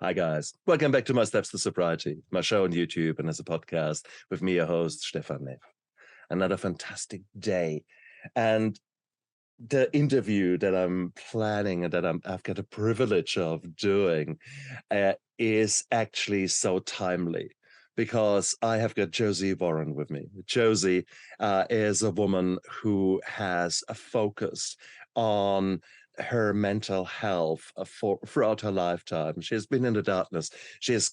Hi, guys. Welcome back to My Steps to Sobriety, my show on YouTube and as a podcast with me, your host, Stefan Neff. Another fantastic day. And the interview that I'm planning and that I've got the privilege of doing is actually so timely because I have got Josie Warren with me. Josie is a woman who has a focus on her mental health throughout her lifetime. She has been in the darkness. She has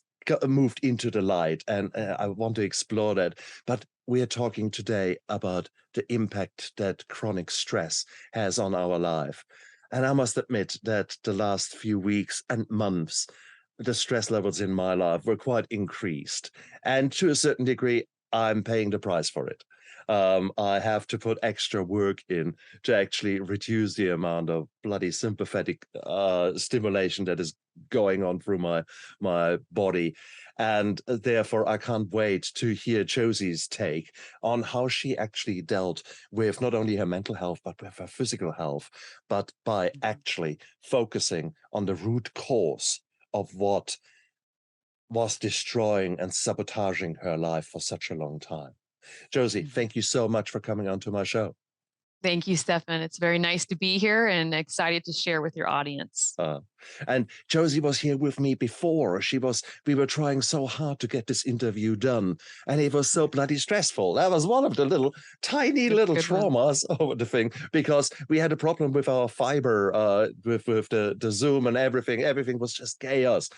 moved into the light, and I want to explore that. But we are talking today about the impact that chronic stress has on our life. And I must admit that the last few weeks and months, the stress levels in my life were quite increased. And to a certain degree, I'm paying the price for it. I have to put extra work in to actually reduce the amount of bloody sympathetic stimulation that is going on through my body. And therefore, I can't wait to hear Josie's take on how she actually dealt with not only her mental health, but with her physical health, but by actually focusing on the root cause of what was destroying and sabotaging her life for such a long time. Josie, thank you so much for coming onto my show. Thank you, Stefan. It's very nice to be here and excited to share with your audience. And Josie was here with me before. We were trying so hard to get this interview done, and it was so bloody stressful. That was one of the tiny little traumas over the thing, because we had a problem with our fiber, with the Zoom and everything. Everything was just chaos.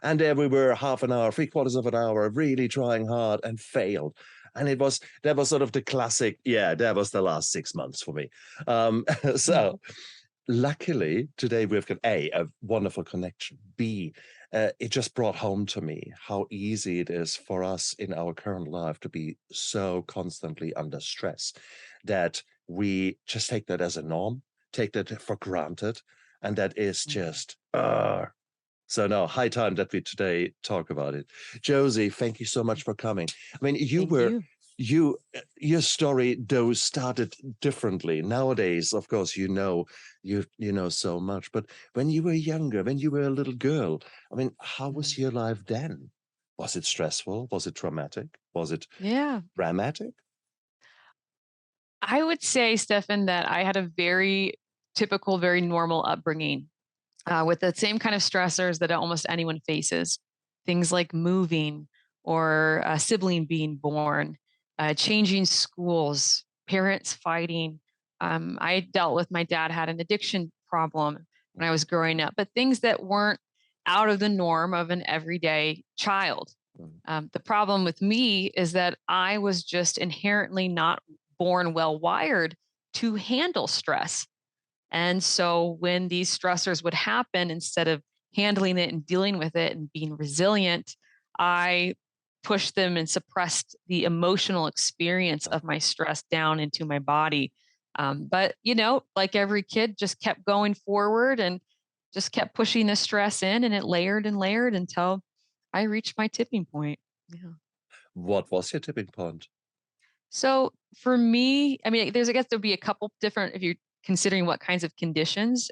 And there we were, half an hour, 3/4 of an hour, really trying hard and failed. And that was sort of the classic, that was the last 6 months for me. So luckily, today we've got a wonderful connection. B, it just brought home to me how easy it is for us in our current life to be so constantly under stress that we just take that as a norm, take that for granted, and that is just so no, high time that we today talk about it. Josie, thank you so much for coming. I mean, your story though started differently. Nowadays, of course, you know so much. But when you were younger, when you were a little girl, I mean, how was your life then? Was it stressful? Was it traumatic? Was it dramatic? I would say, Stefan, that I had a very typical, very normal upbringing with the same kind of stressors that almost anyone faces. Things like moving or a sibling being born, changing schools, parents fighting. I dealt with my dad had an addiction problem when I was growing up, but things that weren't out of the norm of an everyday child. The problem with me is that I was just inherently not born well wired to handle stress. And so when these stressors would happen, instead of handling it and dealing with it and being resilient, I pushed them and suppressed the emotional experience of my stress down into my body. But, like every kid, just kept going forward and just kept pushing the stress in, and it layered and layered until I reached my tipping point. Yeah. What was your tipping point? So for me, I mean, I guess there'd be a couple different, if you're considering what kinds of conditions.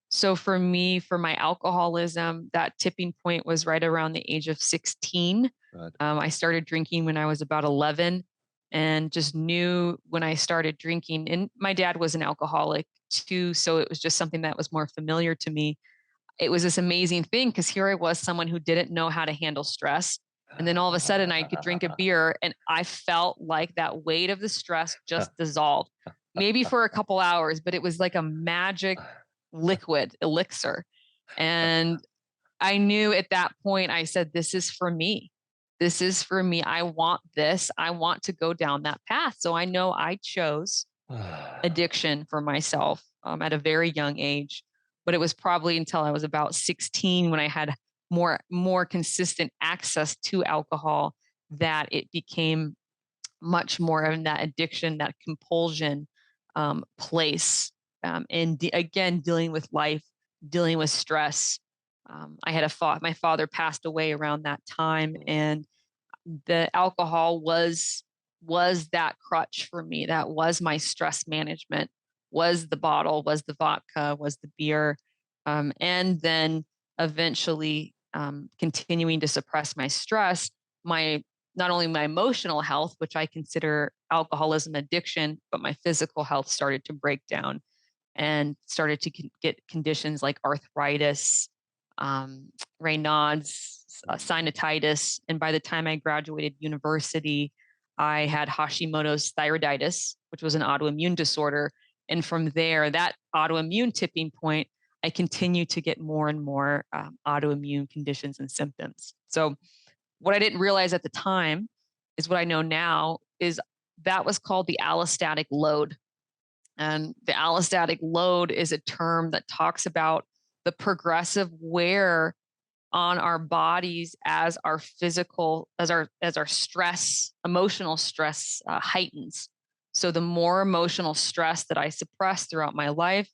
So for me, for my alcoholism, that tipping point was right around the age of 16. Right. I started drinking when I was about 11 and just knew when I started drinking, and my dad was an alcoholic too. So it was just something that was more familiar to me. It was this amazing thing because here I was, someone who didn't know how to handle stress. And then all of a sudden I could drink a beer and I felt like that weight of the stress just dissolved, maybe for a couple hours, but it was like a magic liquid elixir. And I knew at that point, I said, this is for me. This is for me. I want this. I want to go down that path. So I know I chose addiction for myself at a very young age, but it was probably until I was about 16 when I had more consistent access to alcohol that it became much more of that addiction, that compulsion place. And again, dealing with life, dealing with stress. I had my father passed away around that time, and the alcohol was that crutch for me. That was my stress management, was the bottle, was the vodka, was the beer. And then eventually continuing to suppress my stress, not only my emotional health, which I consider alcoholism addiction, but my physical health started to break down and started to get conditions like arthritis, Raynaud's, sinusitis. And by the time I graduated university, I had Hashimoto's thyroiditis, which was an autoimmune disorder. And from there, that autoimmune tipping point, I continued to get more and more autoimmune conditions and symptoms. So what I didn't realize at the time is what I know now is that was called the allostatic load. And the allostatic load is a term that talks about the progressive wear on our bodies as our physical, as our stress, emotional stress heightens. So the more emotional stress that I suppress throughout my life,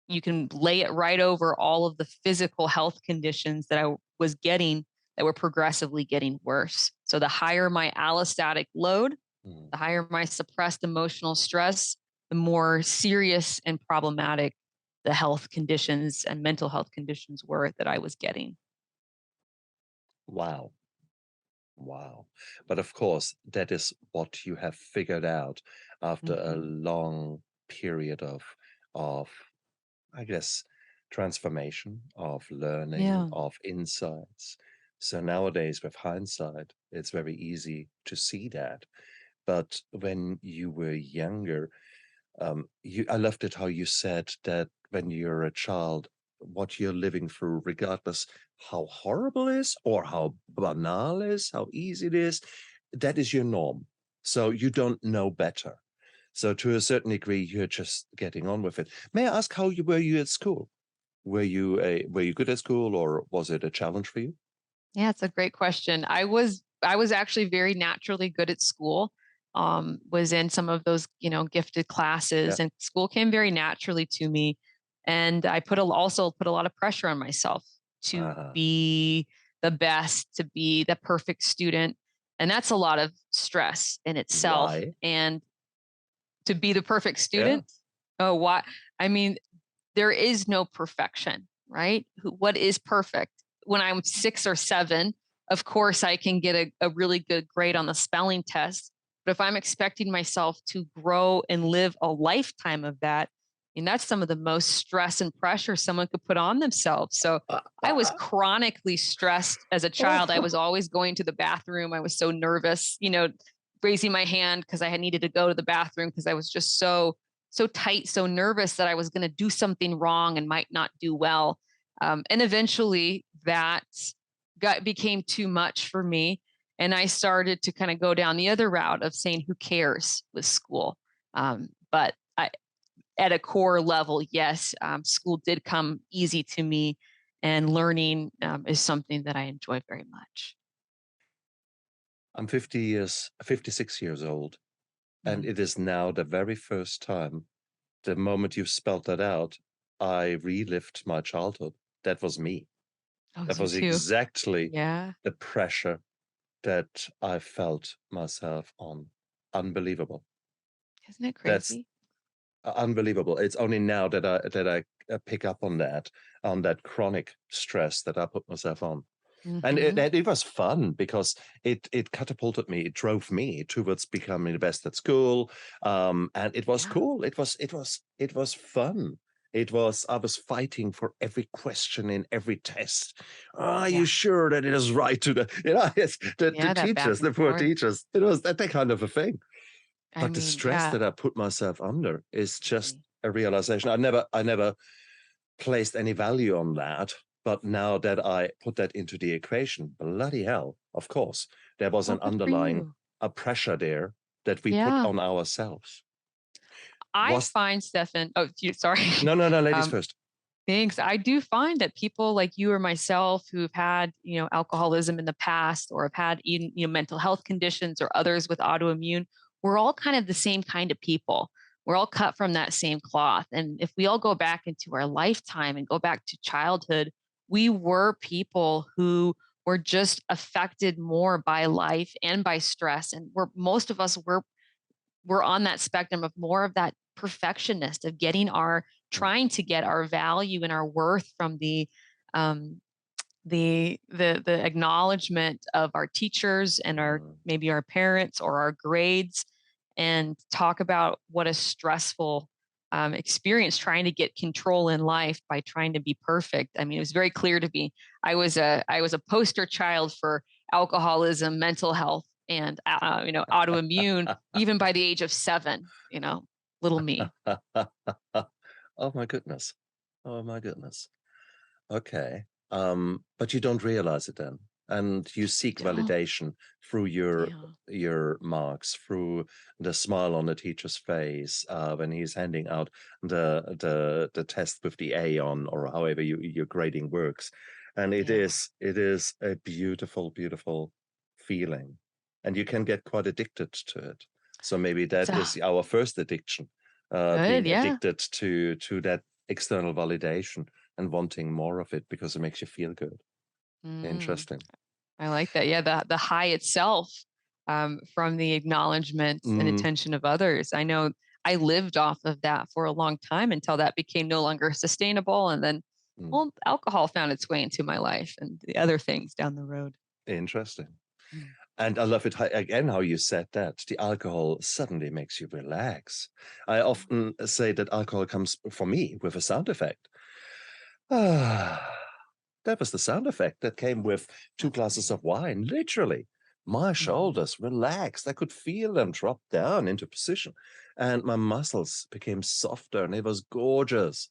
you can lay it right over all of the physical health conditions that I was getting that were progressively getting worse. So the higher my allostatic load, the higher my suppressed emotional stress, the more serious and problematic the health conditions and mental health conditions were that I was getting. Wow. Wow. But of course, that is what you have figured out after a long period of, I guess, transformation, of learning, Yeah. of insights. So nowadays, with hindsight, it's very easy to see that. But when you were younger, I loved it how you said that when you're a child, what you're living through, regardless how horrible it is or how banal it is, how easy it is, that is your norm. So you don't know better. So to a certain degree, you're just getting on with it. May I ask were you at school? Were you good at school, or was it a challenge for you? Yeah, it's a great question. I was actually very naturally good at school. Was in some of those, gifted Yeah. classes, and school came very naturally to me. And I also put a lot of pressure on myself to Uh-huh. be the best, to be the perfect student. And that's a lot of stress in itself. Why? And to be the perfect Yeah. student, oh, why? I mean, there is no perfection, right? What is perfect? When I'm 6 or 7, of course, I can get a really good grade on the spelling test. But if I'm expecting myself to grow and live a lifetime of that, and that's some of the most stress and pressure someone could put on themselves. So I was chronically stressed as a child. I was always going to the bathroom. I was so nervous, raising my hand because I had needed to go to the bathroom because I was just so tight, so nervous that I was going to do something wrong and might not do well. And eventually that became too much for me. And I started to kind of go down the other route of saying, who cares with school? But at a core level, yes, school did come easy to me, and learning is something that I enjoy very much. I'm 56 years old, and Mm. it is now the very first time, the moment you spelled that out, I relived my childhood. That was me. Oh, That me was too. exactly Yeah. the pressure that I felt myself on. Unbelievable. Isn't it That's crazy? unbelievable. It's only now that I pick up on that chronic stress that I put myself on. And Hmm. it was fun because it catapulted me, it drove me towards becoming the best at school, and it was Yeah. cool. It was fun. I was fighting for every question in every test. Are you Yeah. sure that it is right to it's the Yeah. That back teachers, and the poor forth. teachers. It was that kind of a thing. I But the mean, stress yeah. that I put myself under is just Really. a realization. I never placed any value on that. But now that I put that into the equation, bloody hell, of course, there was Oh, an good for underlying you. a pressure there that we put Yeah. on ourselves. I Was find, Stefan, oh, sorry. no, ladies um, first. Thanks. I do find that people like you or myself who've had, alcoholism in the past, or have had even, mental health conditions, or others with autoimmune, we're all kind of the same kind of people. We're all cut from that same cloth. And if we all go back into our lifetime and go back to childhood, we were people who were just affected more by life and by stress. And most of us we're on that spectrum of more of that perfectionist of Mm. trying to get our value and our worth from the um, the acknowledgement of our teachers and our maybe our parents or our grades, and talk about what a stressful experience trying to get control in life by trying to be perfect. I mean, it was very clear to me. I was a poster child for alcoholism, mental health, and autoimmune, even by the age of 7. Little me. Oh my goodness. Oh my goodness. Okay. But you don't realize it then. And you seek validation through your marks, through the smile on the teacher's face when he's handing out the test with the A on, or however your grading works. And it is a beautiful, beautiful feeling. And you can get quite addicted to it. So maybe that is our first addiction, being addicted to that external validation and wanting more of it because it makes you feel good. Interesting. I like that. Yeah, the high itself from the acknowledgement and attention of others. I know I lived off of that for a long time until that became no longer sustainable. And then, well, alcohol found its way into my life and the other things down the road. Interesting. And I love it, again, how you said that. The alcohol suddenly makes you relax. I often say that alcohol comes, for me, with a sound effect. That was the sound effect that came with 2 glasses of wine, literally. My shoulders relaxed. I could feel them drop down into position. And my muscles became softer, and it was gorgeous.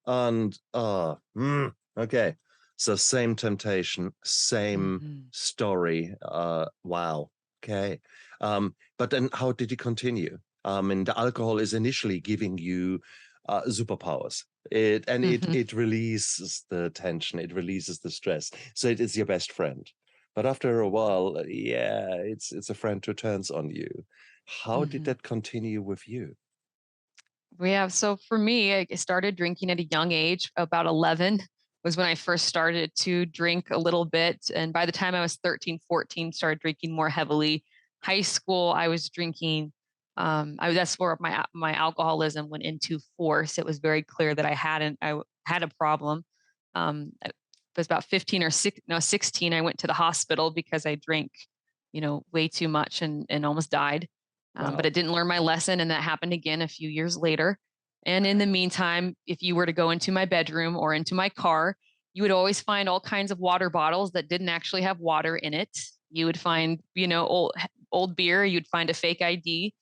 And, okay. So same temptation, same story. Wow. Okay. But then how did you continue? And the alcohol is initially giving you superpowers. It releases the tension, it releases the stress. So it is your best friend. But after a while, it's a friend who turns on you. How did that continue with you? Yeah. So for me, I started drinking at a young age. About 11 was when I first started to drink a little bit. And by the time I was 13, 14, started drinking more heavily. High school, I was drinking. That's where my alcoholism went into force. It was very clear that I had a problem. It was about 16. I went to the hospital because I drank, way too much and almost died. But I didn't learn my lesson, and that happened again a few years later. And in the meantime, if you were to go into my bedroom or into my car, you would always find all kinds of water bottles that didn't actually have water in it. You would find, old beer, you'd find a fake ID.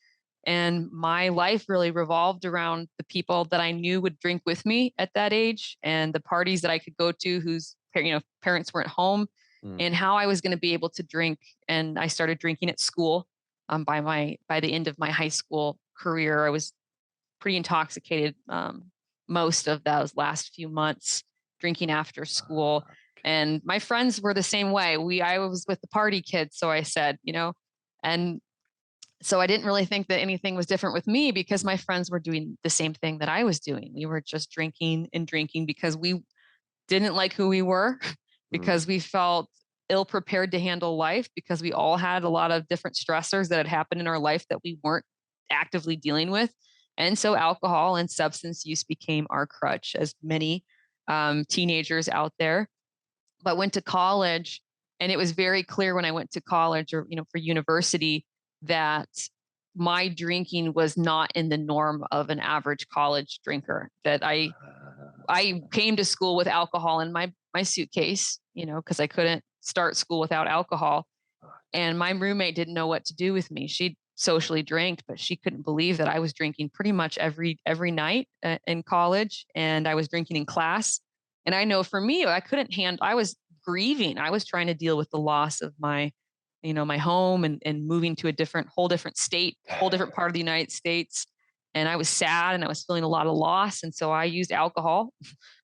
And my life really revolved around the people that I knew would drink with me at that age, and the parties that I could go to whose parents weren't home, and how I was going to be able to drink. And I started drinking at school. By the end of my high school career, I was pretty intoxicated most of those last few months, drinking after school. And my friends were the same way. I was with the party kids, so I said, and so I didn't really think that anything was different with me because my friends were doing the same thing that I was doing. We were just drinking and drinking because we didn't like who we were, because we felt ill prepared to handle life, because we all had a lot of different stressors that had happened in our life that we weren't actively dealing with. And so alcohol and substance use became our crutch, as many teenagers out there. But went to college, and it was very clear when I went to college, or for university, that my drinking was not in the norm of an average college drinker. That I came to school with alcohol in my suitcase, because I couldn't start school without alcohol. And my roommate didn't know what to do with me. She socially drank, but she couldn't believe that I was drinking pretty much every night in college, and I was drinking in class. And I know for me, I was grieving. I was trying to deal with the loss of my home, and moving to whole different state, whole different part of the United States. And I was sad, and I was feeling a lot of loss. And so I used alcohol,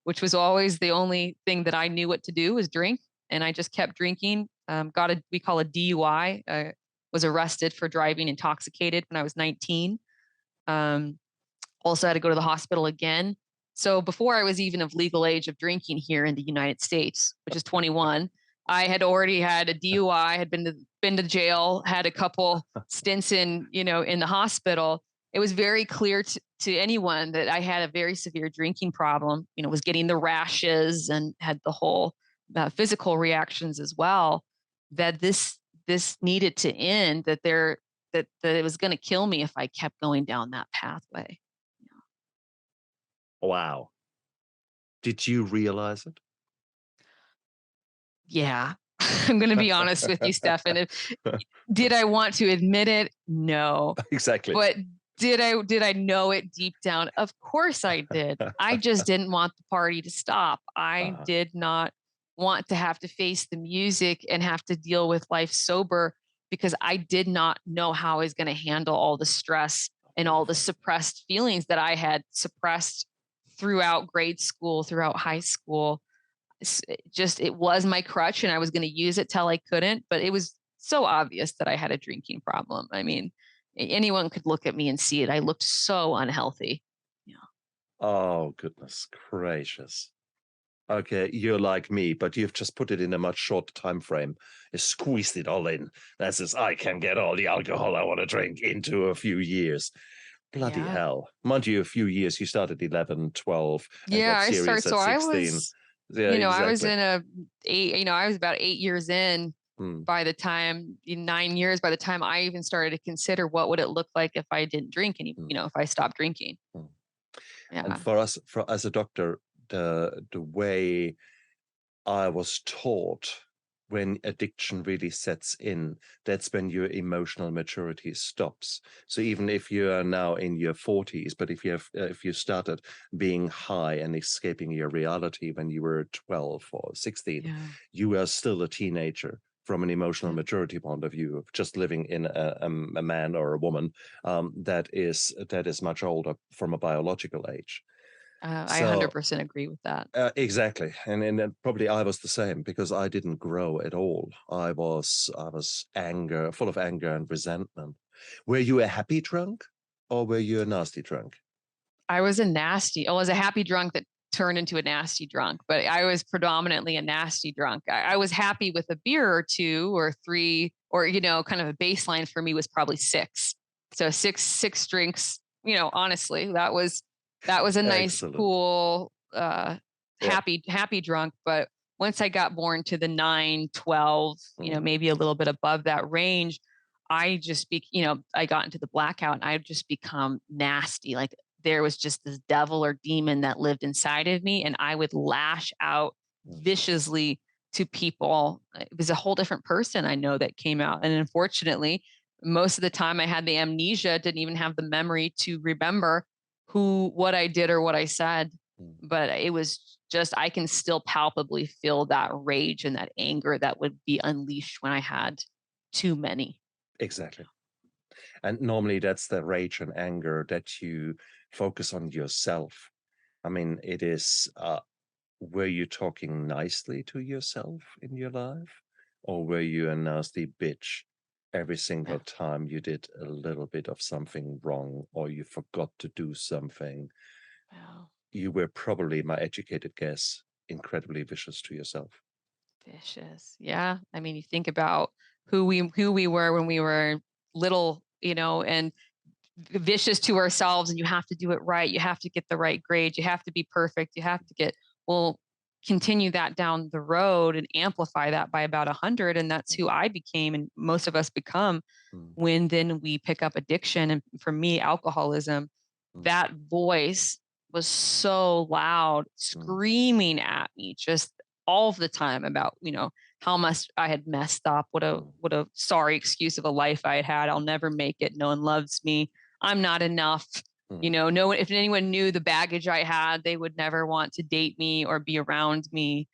which was always the only thing that I knew what to do, was drink. And I just kept drinking. We call a DUI. Was arrested for driving intoxicated when I was 19. Also had to go to the hospital again. So before I was even of legal age of drinking here in the United States, which is 21, I had already had a DUI, had been to jail, had a couple stints in the hospital. It was very clear to anyone that I had a very severe drinking problem. Was getting the rashes and had the whole physical reactions as well, that this needed to end, that it was going to kill me if I kept going down that pathway. Wow. Did you realize it? Yeah. I'm going to be honest with you, Stefan. Did I want to admit it? No. Exactly. But did I know it deep down? Of course I did. I just didn't want the party to stop. I did not want to have to face the music and have to deal with life sober, because I did not know how I was going to handle all the stress and all the suppressed feelings that I had suppressed throughout grade school, throughout high school. It was my crutch, and I was going to use it till I couldn't, but it was so obvious that I had a drinking problem. I mean, anyone could look at me and see it. I looked so unhealthy. Yeah. Oh, goodness gracious. Okay, you're like me, but you've just put it in a much shorter time frame. You squeezed it all in. That's as I can get all the alcohol I want to drink into a few years. Bloody hell. Mind you, a few years, you started 11, 12, and got serious at 16. Yeah, exactly. I was I was about 8 years in by the time, 9 years, by the time I even started to consider what would it look like if I didn't drink any, if I stopped drinking. Yeah. And for us, as a doctor, the way I was taught, when addiction really sets in, that's when your emotional maturity stops. So even if you are now in your 40s, but if you started being high and escaping your reality when you were 12 or 16, you are still a teenager from an emotional maturity point of view, of just living in a man or a woman that is much older from a biological age. I 100% agree with that. Exactly, and probably I was the same, because I didn't grow at all. I was full of anger and resentment. Were you a happy drunk, or were you a nasty drunk? I was a happy drunk that turned into a nasty drunk, but I was predominantly a nasty drunk. I was happy with a beer or two or three, or, kind of a baseline for me was probably six. So six drinks, honestly, that was a nice, cool, happy drunk. But once I got more into the 9, 12, maybe a little bit above that range, I just I got into the blackout, and I've just become nasty. Like, there was just this devil or demon that lived inside of me, and I would lash out viciously to people. It was a whole different person I know that came out. And unfortunately, most of the time I had the amnesia, didn't even have the memory to remember what I did or what I said. But it was just, I can still palpably feel that rage and that anger that would be unleashed when I had too many. Exactly. And normally that's the rage and anger that you focus on yourself. I mean, it is, were you talking nicely to yourself in your life? Or were you a nasty bitch every single time you did a little bit of something wrong, or you forgot to do something? You were probably, my educated guess, incredibly vicious to yourself. Vicious. Yeah. I mean, you think about who we were when we were little, and vicious to ourselves, and you have to do it right. You have to get the right grade. You have to be perfect. You have to continue that down the road and amplify that by about 100. And that's who I became. And most of us become when then we pick up addiction. And for me, alcoholism, that voice was so loud, screaming at me just all the time about, how much I had messed up. What a sorry excuse of a life I had had. I'll never make it. No one loves me. I'm not enough. No one, if anyone knew the baggage I had, they would never want to date me or be around me.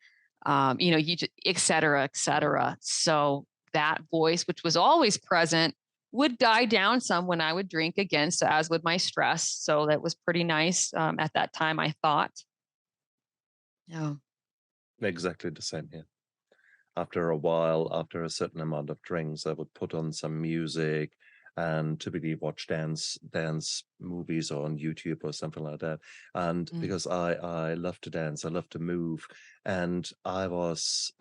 Et cetera, et cetera. So that voice, which was always present, would die down some when I would drink again, so as with my stress. So that was pretty nice at that time, I thought. Yeah. Exactly the same here. After a while, after a certain amount of drinks, I would put on some music and typically watch dance movies on YouTube or something like that. And because I love to dance, I love to move, and I was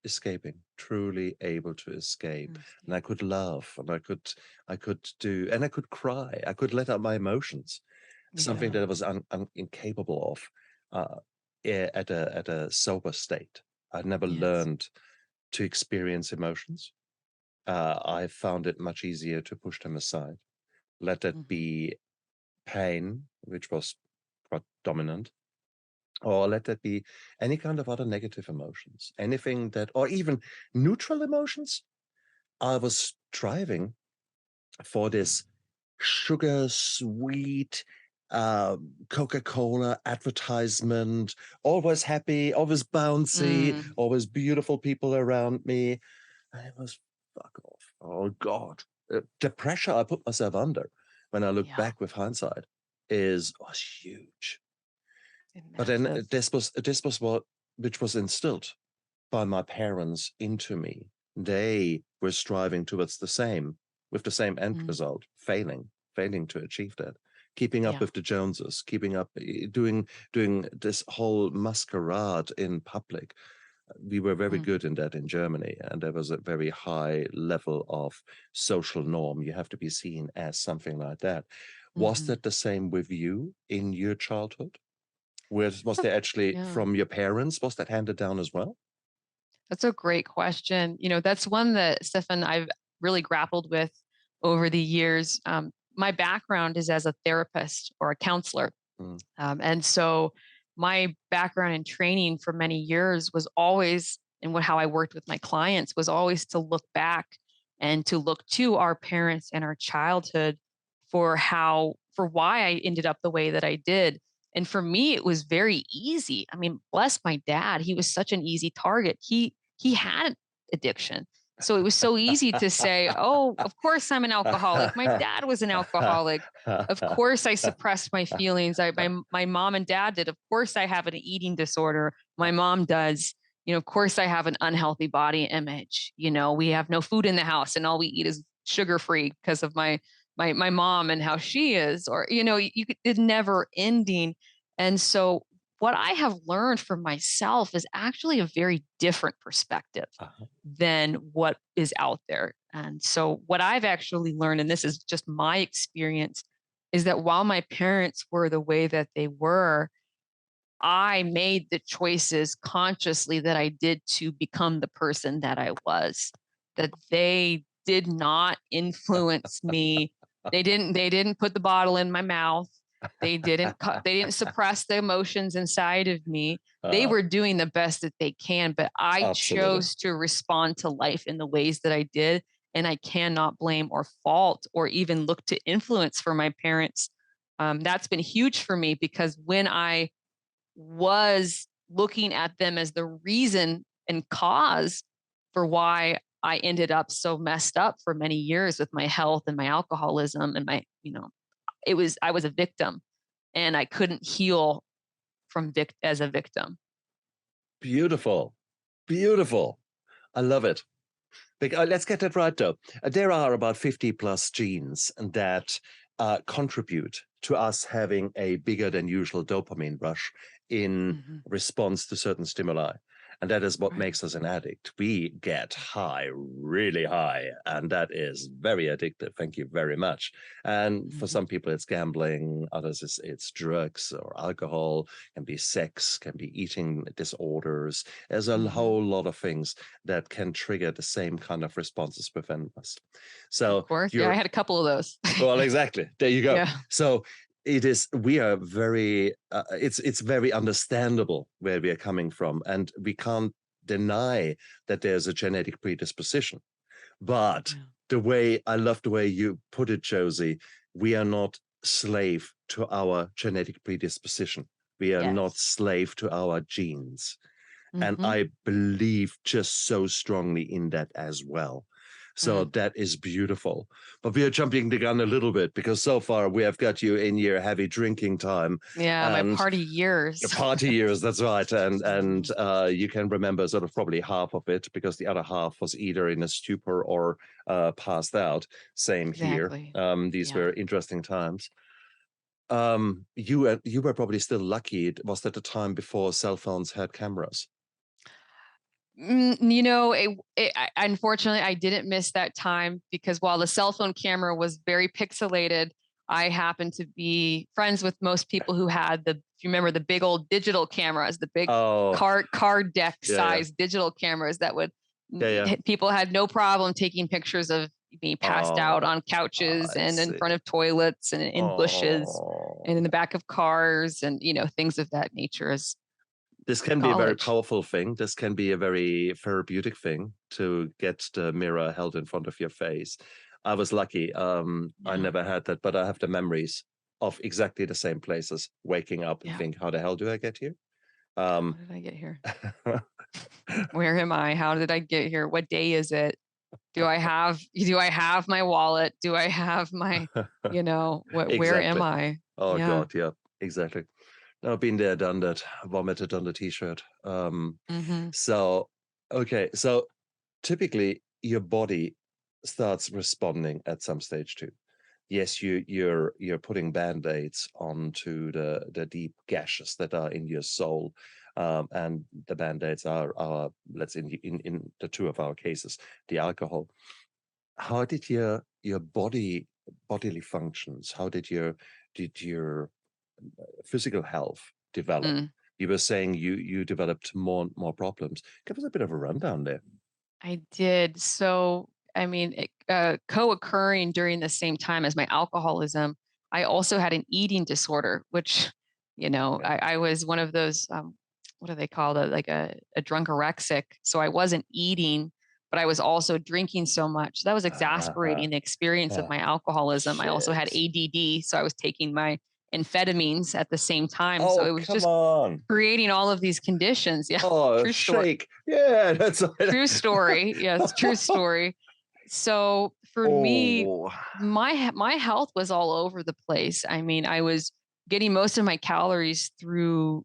escaping, truly able to escape. And I could laugh, and I could do, and I could cry. I could let out my emotions, something that I was incapable of at a sober state. I never Yes. learned to experience emotions. I found it much easier to push them aside. Let it Mm-hmm. be pain, which was dominant, or let that be any kind of other negative emotions, anything that, or even neutral emotions. I was striving for this sugar sweet Coca-Cola advertisement, always happy, always bouncy, Mm, always beautiful people around me. And it was fuck off. Oh God. The pressure I put myself under when I look yeah. back with hindsight was huge. But then Massive. this was what which was instilled by my parents into me. They were striving towards the same, with the same end Mm, result, failing to achieve that, keeping up yeah. with the Joneses, keeping up, doing this whole masquerade in public. We were very Mm, good in that in Germany, and there was a very high level of social norm. You have to be seen as something like that. Was mm-hmm. that the same with you in your childhood? Was there actually Yeah. from your parents? Was that handed down as well? That's a great question. That's one that Stefan, I've really grappled with over the years. My background is as a therapist or a counselor. Mm. And so my background and training for many years was always, and how I worked with my clients was always to look back and to look to our parents and our childhood for why I ended up the way that I did. And for me, it was very easy. I mean, bless my dad, he was such an easy target. He had addiction. So it was so easy to say, oh, of course I'm an alcoholic. My dad was an alcoholic. Of course I suppressed my feelings. My mom and dad did. Of course I have an eating disorder. My mom does. Of course I have an unhealthy body image. We have no food in the house and all we eat is sugar free because of my mom and how she is, or it's never ending. And so what I have learned for myself is actually a very different perspective Uh-huh. than what is out there. And so what I've actually learned, and this is just my experience, is that while my parents were the way that they were, I made the choices consciously that I did to become the person that I was, that they did not influence me. They didn't put the bottle in my mouth. They didn't suppress the emotions inside of me. They Uh, were doing the best that they can, but I Absolutely. chose to respond to life in the ways that I did. And I cannot blame or fault or even look to influence for my parents. That's been huge for me because when I was looking at them as the reason and cause for why I ended up so messed up for many years with my health and my alcoholism and I was a victim and I couldn't heal as a victim. Beautiful. Beautiful. I love it. Let's get that right, though. There are about 50 plus genes that contribute to us having a bigger than usual dopamine rush in Mm-hmm. response to certain stimuli. And that is what Right. makes us an addict. We get high, really high, and that is very addictive. Thank you very much. And for Mm-hmm. some people, it's gambling. Others, it's drugs or alcohol. Can be sex. Can be eating disorders. There's a Mm-hmm. whole lot of things that can trigger the same kind of responses within us. Of So course. Yeah, I you're had a couple of those. well, exactly. There you go. Yeah. So we are very it's very understandable where we are coming from, and we can't deny that there's a genetic predisposition. But Yeah. I love the way you put it, Josie. We are not slave to our genetic predisposition. We are not Yes. slave to our genes. And Mm-hmm. I believe just so strongly in that as well. So Mm. that is beautiful. But we are jumping the gun a little bit because so far we have got you in your heavy drinking time Yeah, my and party your years. party years. That's right. And Mhm. you can remember sort of probably half of it because the other half was either in a stupor or passed out. Same here. Exactly. These Yeah. were interesting times. You were probably still lucky. It was at the time before cell phones had cameras. Unfortunately, I didn't miss that time because while the cell phone camera was very pixelated, I happened to be friends with most people who had if you remember the big old digital cameras, the big card deck size digital cameras that would, people had no problem taking pictures of being passed out on couches and in front of toilets and in bushes and in the back of cars and, things of that nature. This can be a very powerful thing. This can be a very therapeutic thing to get the mirror held in front of your face. I was lucky. I never had that, but I have the memories of exactly the same places, waking up and think, how the hell do I get here? How did I get here? Where am I? How did I get here? What day is it? Do I have my wallet? Do I have my, Exactly. where am I? Oh God, yeah, exactly. I've been there, done that, vomited on the t-shirt. So, okay. So typically your body starts responding at some stage too. Yes, you're putting band-aids onto the deep gashes that are in your soul. And the band-aids are let's in the two of our cases, the alcohol. How did your bodily functions, how did your physical health develop? You were saying you developed more problems. Give us a bit of a rundown there. I did. So, I mean, co-occurring during the same time as my alcoholism, I also had an eating disorder, which, I was one of those, what do they call it? Like a drunkorexic. So I wasn't eating, but I was also drinking so much. That was exasperating the experience of my alcoholism. I also had ADD. So I was taking my amphetamines at the same time. So it was just creating all of these conditions. Yeah. Oh, true story. Yeah, that's true story. Yes, true story. So for me, my health was all over the place. I mean, I was getting most of my calories through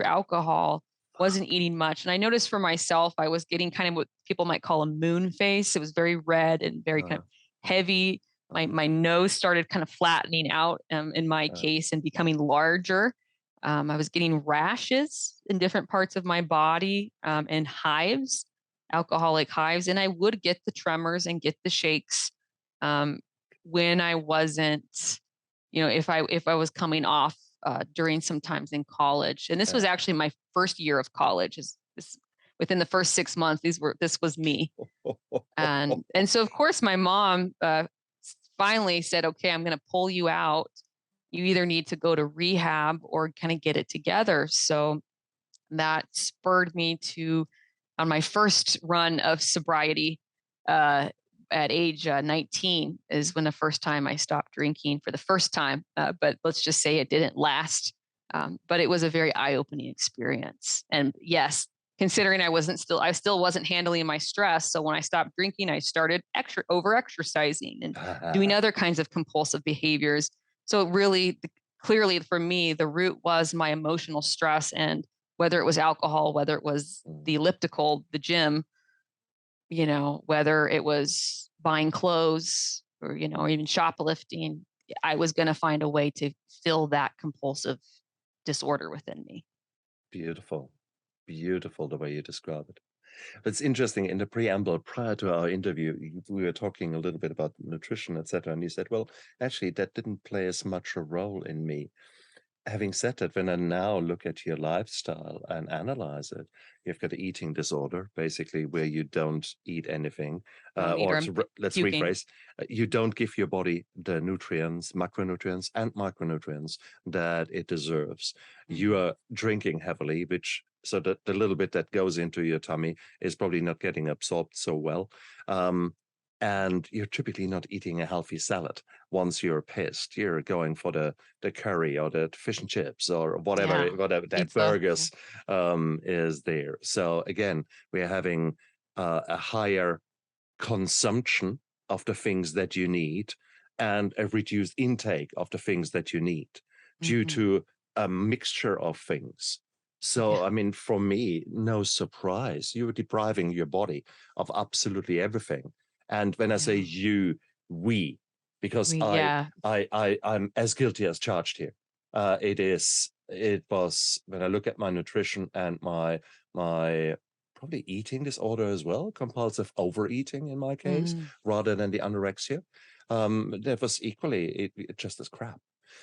alcohol, wasn't eating much. And I noticed for myself, I was getting kind of what people might call a moon face. It was very red and very kind of heavy. My nose started kind of flattening out in my case and becoming larger. I was getting rashes in different parts of my body and hives, alcoholic hives. And I would get the tremors and get the shakes when I wasn't, if I was coming off during some times in college. And this was actually my first year of college. Within the first 6 months, this was me. And so of course my mom finally said, okay, I'm going to pull you out. You either need to go to rehab or kind of get it together. So that spurred me to, on my first run of sobriety at age 19 is when the first time I stopped drinking for the first time. But let's just say it didn't last. But it was a very eye-opening experience. And yes, considering I still wasn't handling my stress. So when I stopped drinking, I started over-exercising and doing other kinds of compulsive behaviors. So really, clearly for me, the root was my emotional stress, and whether it was alcohol, whether it was the elliptical, the gym, whether it was buying clothes or even shoplifting, I was going to find a way to fill that compulsive disorder within me. Beautiful. Beautiful the way you describe it. But it's interesting, in the preamble prior to our interview, we were talking a little bit about nutrition, etc. And you said, well, actually, that didn't play as much a role in me. Having said that, when I now look at your lifestyle and analyze it, you've got an eating disorder, basically, where you don't eat anything. Let's rephrase, you don't give your body the nutrients, macronutrients and micronutrients that it deserves. You are drinking heavily, so that the little bit that goes into your tummy is probably not getting absorbed so well. And you're typically not eating a healthy salad. Once you're pissed, you're going for the curry or the fish and chips or whatever that pizza, burgers is there. So again, we're having a higher consumption of the things that you need and a reduced intake of the things that you need due to a mixture of things. So, I mean, for me, no surprise, you're depriving your body of absolutely everything. And when I say you, we, because I'm as guilty as charged here. It was when I look at my nutrition and my probably eating disorder as well, compulsive overeating in my case, rather than the anorexia. that was equally just as crap.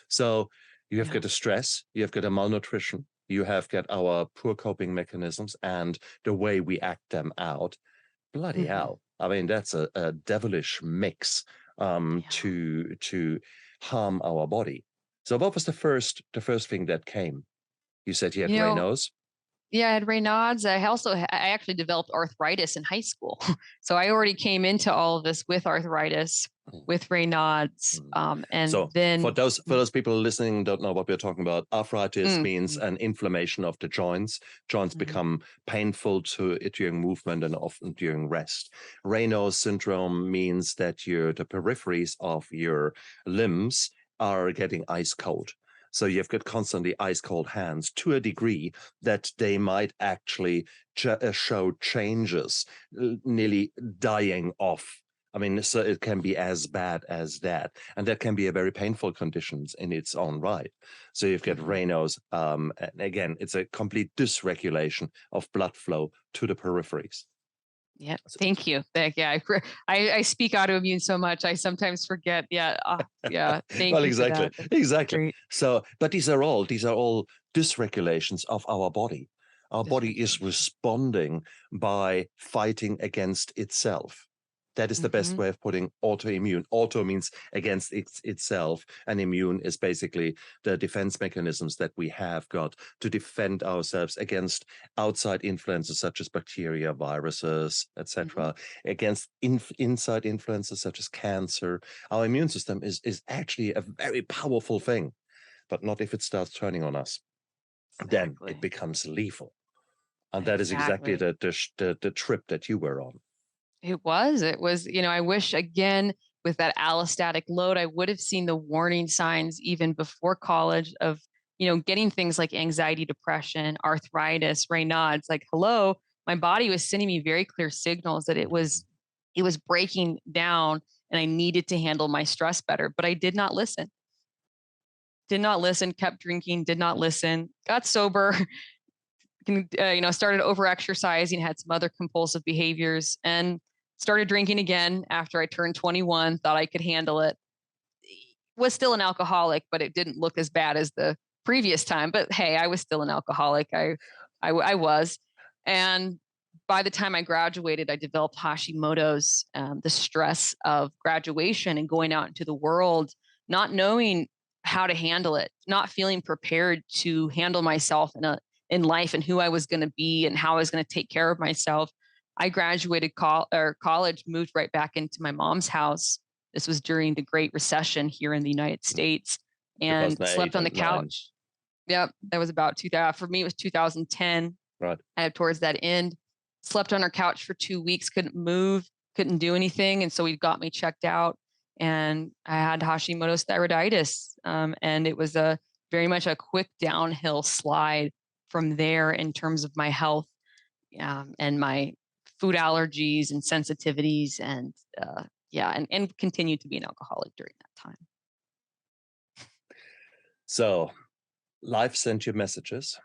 So you have got the stress, you have got a malnutrition, you have got our poor coping mechanisms and the way we act them out. Bloody hell. I mean, that's a devilish mix to harm our body. So what was the first thing that came? You said you had Raynaud's? Yeah, I had Raynaud's. I actually developed arthritis in high school. So I already came into all of this with arthritis, with Raynaud's. And so then for those people listening don't know what we're talking about, arthritis means an inflammation of the joints. Joints become painful during movement and often during rest. Raynaud's syndrome means that the peripheries of your limbs are getting ice cold. So you've got constantly ice cold hands to a degree that they might actually show changes, nearly dying off. I mean, so it can be as bad as that. And that can be a very painful condition in its own right. So you've got Raynaud's. And again, it's a complete dysregulation of blood flow to the peripheries. Yeah, thank you. Yeah, I speak autoimmune so much, I sometimes forget. Yeah, thank well, you. Exactly. Great. So, but these are all dysregulations of our body. Our body is responding by fighting against itself. That is the best way of putting autoimmune. Auto means against itself, and immune is basically the defense mechanisms that we have got to defend ourselves against outside influences such as bacteria, viruses, etc., against inside influences such as cancer. Our immune system is actually a very powerful thing, but not if it starts turning on us. Then it becomes lethal. And that is exactly the trip that you were on. It was, I wish again with that allostatic load, I would have seen the warning signs even before college of, getting things like anxiety, depression, arthritis, Raynaud's. Like, hello, my body was sending me very clear signals that it was breaking down and I needed to handle my stress better, but I did not listen. Kept drinking, did not listen, got sober, started over exercising, had some other compulsive behaviors, and started drinking again after I turned 21, thought I could handle it. Was still an alcoholic, but it didn't look as bad as the previous time. But hey, I was still an alcoholic. I was. And by the time I graduated, I developed Hashimoto's, the stress of graduation and going out into the world, not knowing how to handle it, not feeling prepared to handle myself in life and who I was going to be and how I was going to take care of myself. I graduated college, moved right back into my mom's house. This was during the Great Recession here in the United States, and slept on the couch. Yep, that was about 2000. For me, it was 2010. Right. Towards that end, slept on our couch for 2 weeks, couldn't move, couldn't do anything, and so he got me checked out, and I had Hashimoto's thyroiditis, and it was very much a quick downhill slide from there in terms of my health, and my food allergies and sensitivities, and and continued to be an alcoholic during that time. So life sent you messages,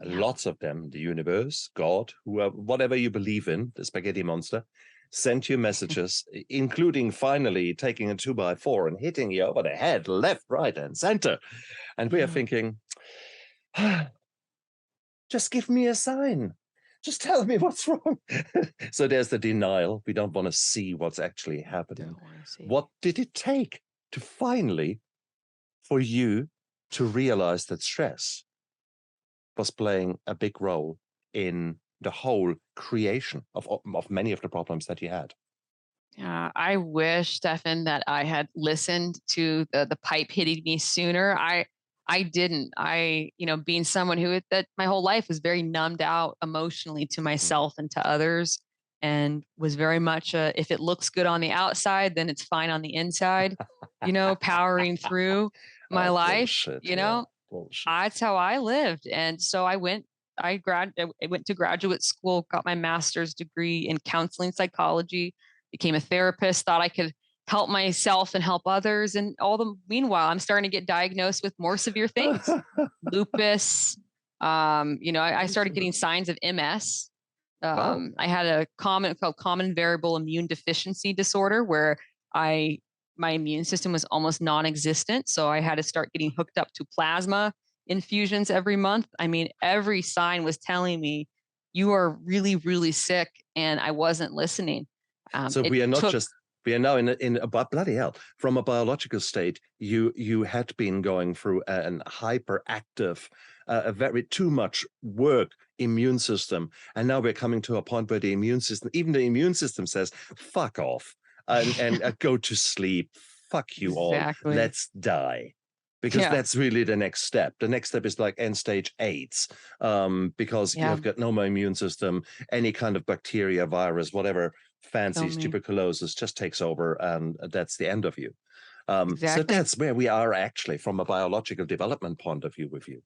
lots of them, the universe, God, whoever, whatever you believe in, the spaghetti monster, sent you messages, including finally taking a 2x4 and hitting you over the head, left, right, and center. And we are thinking, just give me a sign. Just tell me what's wrong. So there's the denial. We don't want to see what's actually happening. What did it take to finally, for you to realize that stress was playing a big role in the whole creation of many of the problems that you had? Yeah, I wish, Stefan, that I had listened to the pipe hitting me sooner. I didn't. Being someone that my whole life was very numbed out emotionally to myself and to others, and was very much if it looks good on the outside, then it's fine on the inside, powering through my life, Bullshit. That's how I lived. And so I went to graduate school, got my master's degree in counseling psychology, became a therapist, thought I could help myself and help others. And meanwhile, I'm starting to get diagnosed with more severe things, lupus. I started getting signs of MS. I had a common variable immune deficiency disorder where my my immune system was almost non-existent. So I had to start getting hooked up to plasma infusions every month. I mean, every sign was telling me you are really, really sick, and I wasn't listening. So we are not just, we are now in a bloody hell. From a biological state, you had been going through an hyperactive, a very too much work immune system, and now we're coming to a point where the immune system, even the immune system, says fuck off and go to sleep. Fuck you Exactly. all. Let's die. Because that's really the next step. The next step is like end stage AIDS, because you have got no more immune system, any kind of bacteria, virus, whatever fancies, tuberculosis just takes over, and that's the end of you. So that's where we are actually from a biological development point of view with you.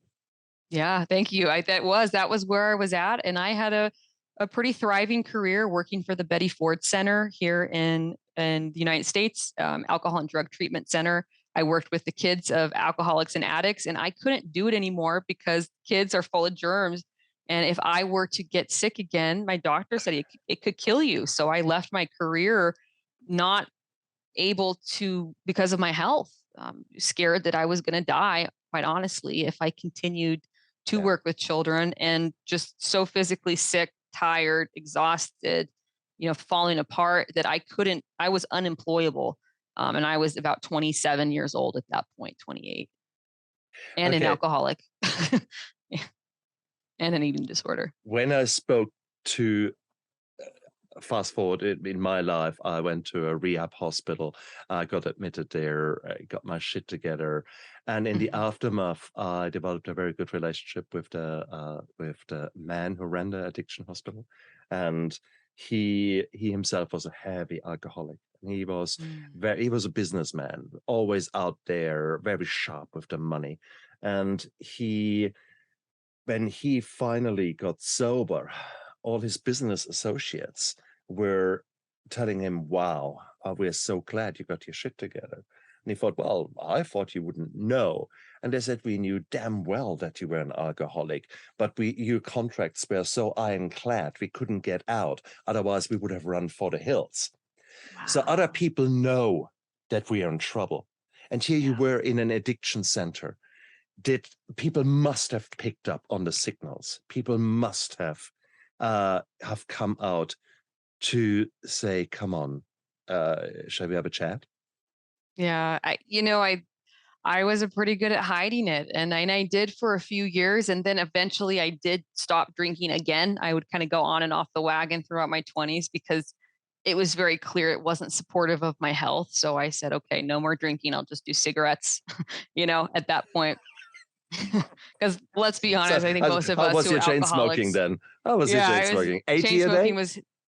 Yeah, thank you. That was where I was at. And I had a pretty thriving career working for the Betty Ford Center here in the United States, Alcohol and Drug Treatment Center. I worked with the kids of alcoholics and addicts, and I couldn't do it anymore because kids are full of germs. And if I were to get sick again, my doctor said it could kill you. So I left my career not able to, because of my health, scared that I was going to die, quite honestly, if I continued to work with children, and just so physically sick, tired, exhausted, falling apart that I was unemployable. And I was about 27 years old at that point, 28, and an alcoholic and an eating disorder. When I spoke to, fast forward in my life, I went to a rehab hospital. I got admitted there, I got my shit together. And in the aftermath, I developed a very good relationship with the man who ran the addiction hospital. And he himself was a heavy alcoholic. He was he was a businessman, always out there, very sharp with the money. And when he finally got sober, all his business associates were telling him, wow, we're so glad you got your shit together. And he thought, well, I thought you wouldn't know. And they said, we knew damn well that you were an alcoholic, but your contracts were so ironclad, we couldn't get out. Otherwise, we would have run for the hills. Wow. So other people know that we are in trouble. And here you were in an addiction center. People must have picked up on the signals. People must have come out to say, come on, shall we have a chat? Yeah, I was pretty good at hiding it, and I did for a few years, and then eventually I did stop drinking again. I would kind of go on and off the wagon throughout my 20s because it was very clear it wasn't supportive of my health. So I said, okay, no more drinking. I'll just do cigarettes, at that point. Because let's be honest, I think most of us who are chain smoking then? How was your chain smoking? 80 a day?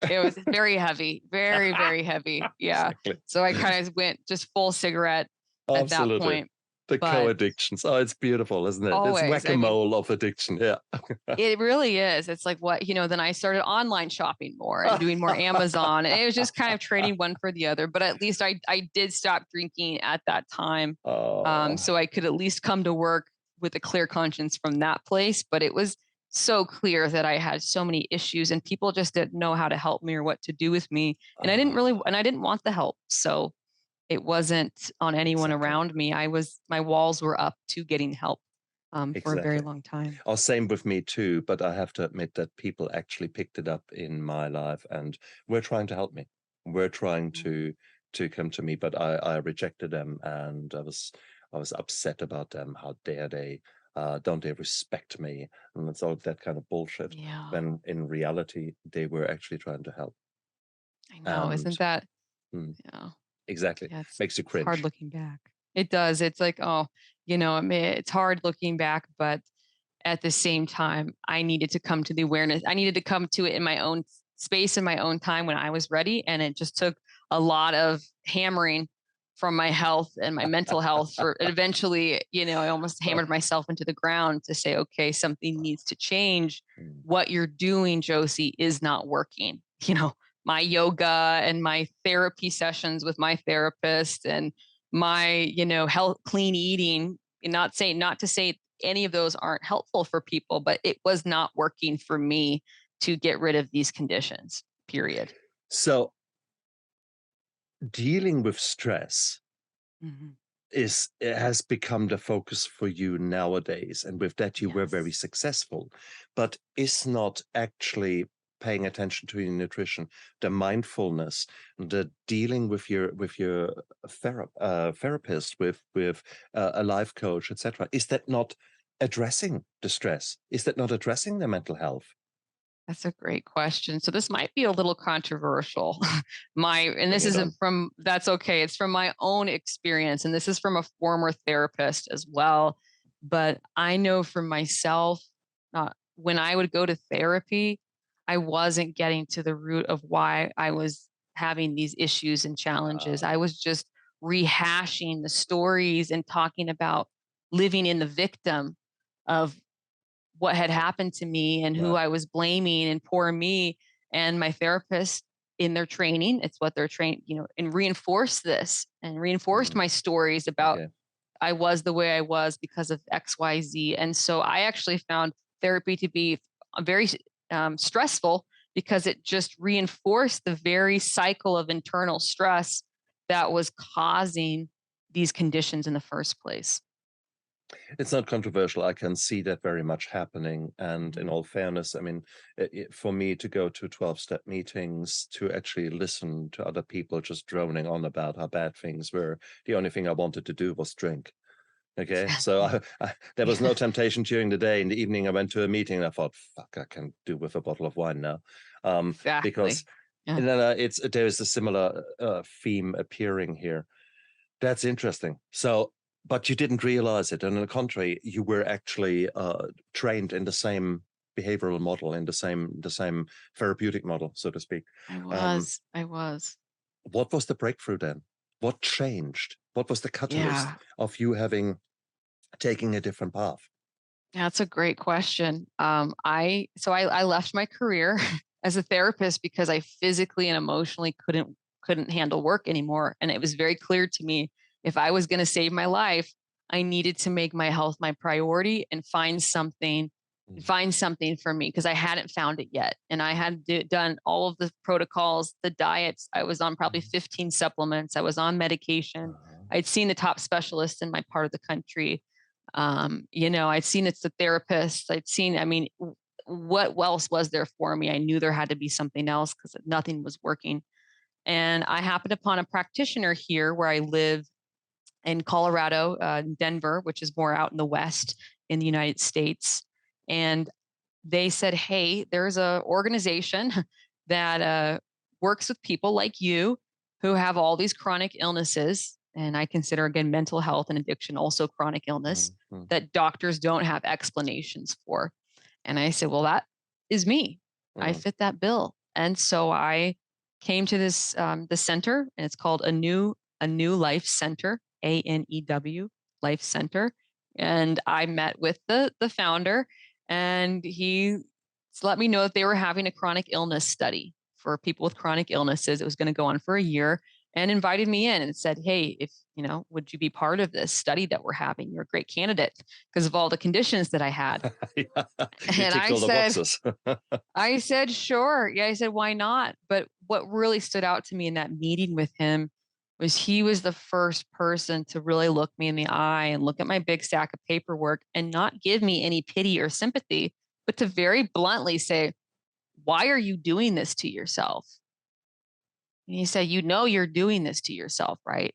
It was very heavy, very, very heavy. Yeah. Exactly. So I kind of went just full cigarette at that point. The co-addictions. Oh, it's beautiful, isn't it? Always, it's whack-a-mole of addiction. Yeah. It really is. It's like then I started online shopping more and doing more Amazon. And it was just kind of trading one for the other. But at least I did stop drinking at that time. So I could at least come to work with a clear conscience from that place. But it was so clear that I had so many issues, and people just didn't know how to help me or what to do with me. And I didn't want the help. So it wasn't on anyone around me. My walls were up to getting help for a very long time. Oh, same with me too. But I have to admit that people actually picked it up in my life, and were trying to help me. We're trying to come to me, but I rejected them, and I was upset about them. How dare they? Don't they respect me? And it's all that kind of bullshit. Yeah. When in reality, they were actually trying to help. I know, isn't that? Yeah. Exactly. Yeah, makes you cringe. Hard looking back. It does. It's like, it's hard looking back, but at the same time, I needed to come to the awareness. I needed to come to it in my own space, in my own time when I was ready. And it just took a lot of hammering from my health and my mental health for eventually, I almost hammered myself into the ground to say, okay, something needs to change. What you're doing, Josie, is not working. My yoga and my therapy sessions with my therapist and my, health, clean eating, and not to say any of those aren't helpful for people, but it was not working for me to get rid of these conditions, period. So dealing with stress Mhm. it has become the focus for you nowadays. And with that, you were very Yes. successful. But is not actually paying attention to your nutrition, the mindfulness, the dealing with your therapist, with a life coach, etc. Is that not addressing the stress? Is that not addressing the mental health? That's a great question. So this might be a little controversial. Bring This it on. isn't from, that's okay. It's from my own experience. And this is from a former therapist as well. But I know for myself, when I would go to therapy, I wasn't getting to the root of why I was having these issues and challenges. Uh, I was just rehashing the stories and talking about living in the victim of what had happened to me and who yeah. I was blaming and poor me. And my therapist in their training, it's what they're trained, and reinforced this and reinforced Mm, my stories about okay. I was the way I was because of XYZ. And so I actually found therapy to be very stressful because it just reinforced the very cycle of internal stress that was causing these conditions in the first place. It's not controversial. I can see that very much happening. And in Mhm. all fairness, I mean, for me to go to 12-step meetings, to actually listen to other people just droning on about how bad things were, the only thing I wanted to do was drink. Okay. So Exactly. there was Yeah, no temptation during the day. In the evening, I went to a meeting and I thought, fuck, I can do with a bottle of wine now. Because exactly. Yeah. and then there is a similar theme appearing here. That's interesting. So, but you didn't realize it. And on the contrary, you were actually trained in the same behavioral model, in the same therapeutic model, so to speak. I Um, was. I was. what was the breakthrough then? What changed? What was the catalyst Yeah. of you having taking a different path? That's a great question. I left my career as a therapist because I physically and emotionally couldn't handle work anymore. And it was very clear to me if I was going to save my life, I needed to make my health my priority and Mm. find something for me because I hadn't found it yet. And I had done all of the protocols, the diets. I was on probably Mm. 15 supplements. I was on medication. Uh-huh. I'd seen the top specialists in my part of the country. I'd seen it's the therapist. What else was there for me? I knew there had to be something else because nothing was working. And I happened upon a practitioner here where I live in Colorado, Denver, which is more out in the West in the United States. And they said, "Hey, there's a organization that works with people like you who have all these chronic illnesses." And I consider, again, mental health and addiction also chronic illness Mm. that doctors don't have explanations for. And I said, "Well, that is me. I Mm. fit that bill." And so I came to the center, and it's called a new Life Center, ANEW Life Center. And I met with the founder, and he let me know that they were having a chronic illness study for people with chronic illnesses. It was going to go on for a year, and invited me in and said, "Hey, if would you be part of this study that we're having? You're a great candidate because of all the conditions that I had." Yeah, you And ticked I all the said, boxes. I said, "Sure." Yeah, I said, "Why not?" But what really stood out to me in that meeting with him was he was the first person to really look me in the eye and look at my big stack of paperwork and not give me any pity or sympathy, but to very bluntly say, "Why are you doing this to yourself?" And he said, "You're doing this to yourself, right?"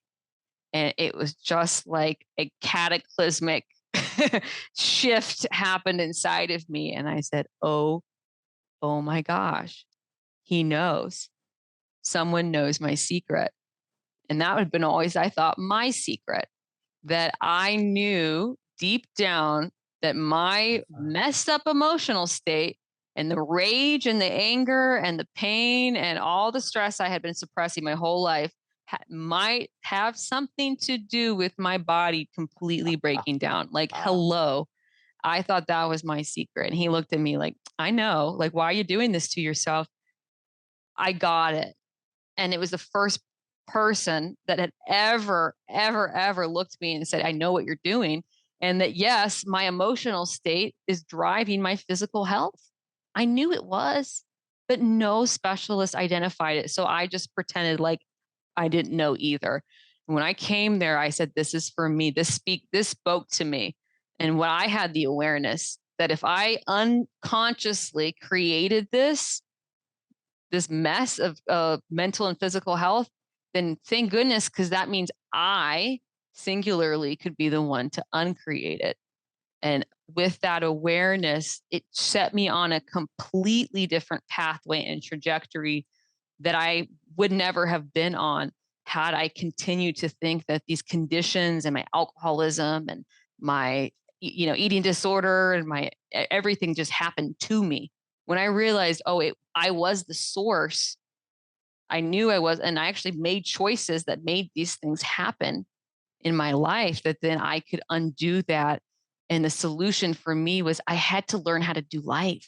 And it was just like a cataclysmic shift happened inside of me. And I said, oh my gosh, he knows. Someone knows my secret. And that would have been always, I thought, my secret, that I knew deep down that my messed up emotional state and the rage and the anger and the pain and all the stress I had been suppressing my whole life might have something to do with my body completely breaking down. Like, hello. I thought that was my secret. And he looked at me like, "I know. Like, why are you doing this to yourself?" I got it. And it was the first person that had ever, ever, ever looked at me and said, "I know what you're doing." And that, yes, my emotional state is driving my physical health. I knew it was, but no specialist identified it. So I just pretended like I didn't know either. When I came there, I said, this is for me. This spoke to me. And when I had the awareness that if I unconsciously created this mess of mental and physical health, then thank goodness, because that means I singularly could be the one to uncreate it. And with that awareness, it set me on a completely different pathway and trajectory that I would never have been on had I continued to think that these conditions and my alcoholism and my eating disorder and my everything just happened to me. When I realized, I was the source, I knew I was, and I actually made choices that made these things happen in my life, that then I could undo that. And the solution for me was I had to learn how to do life.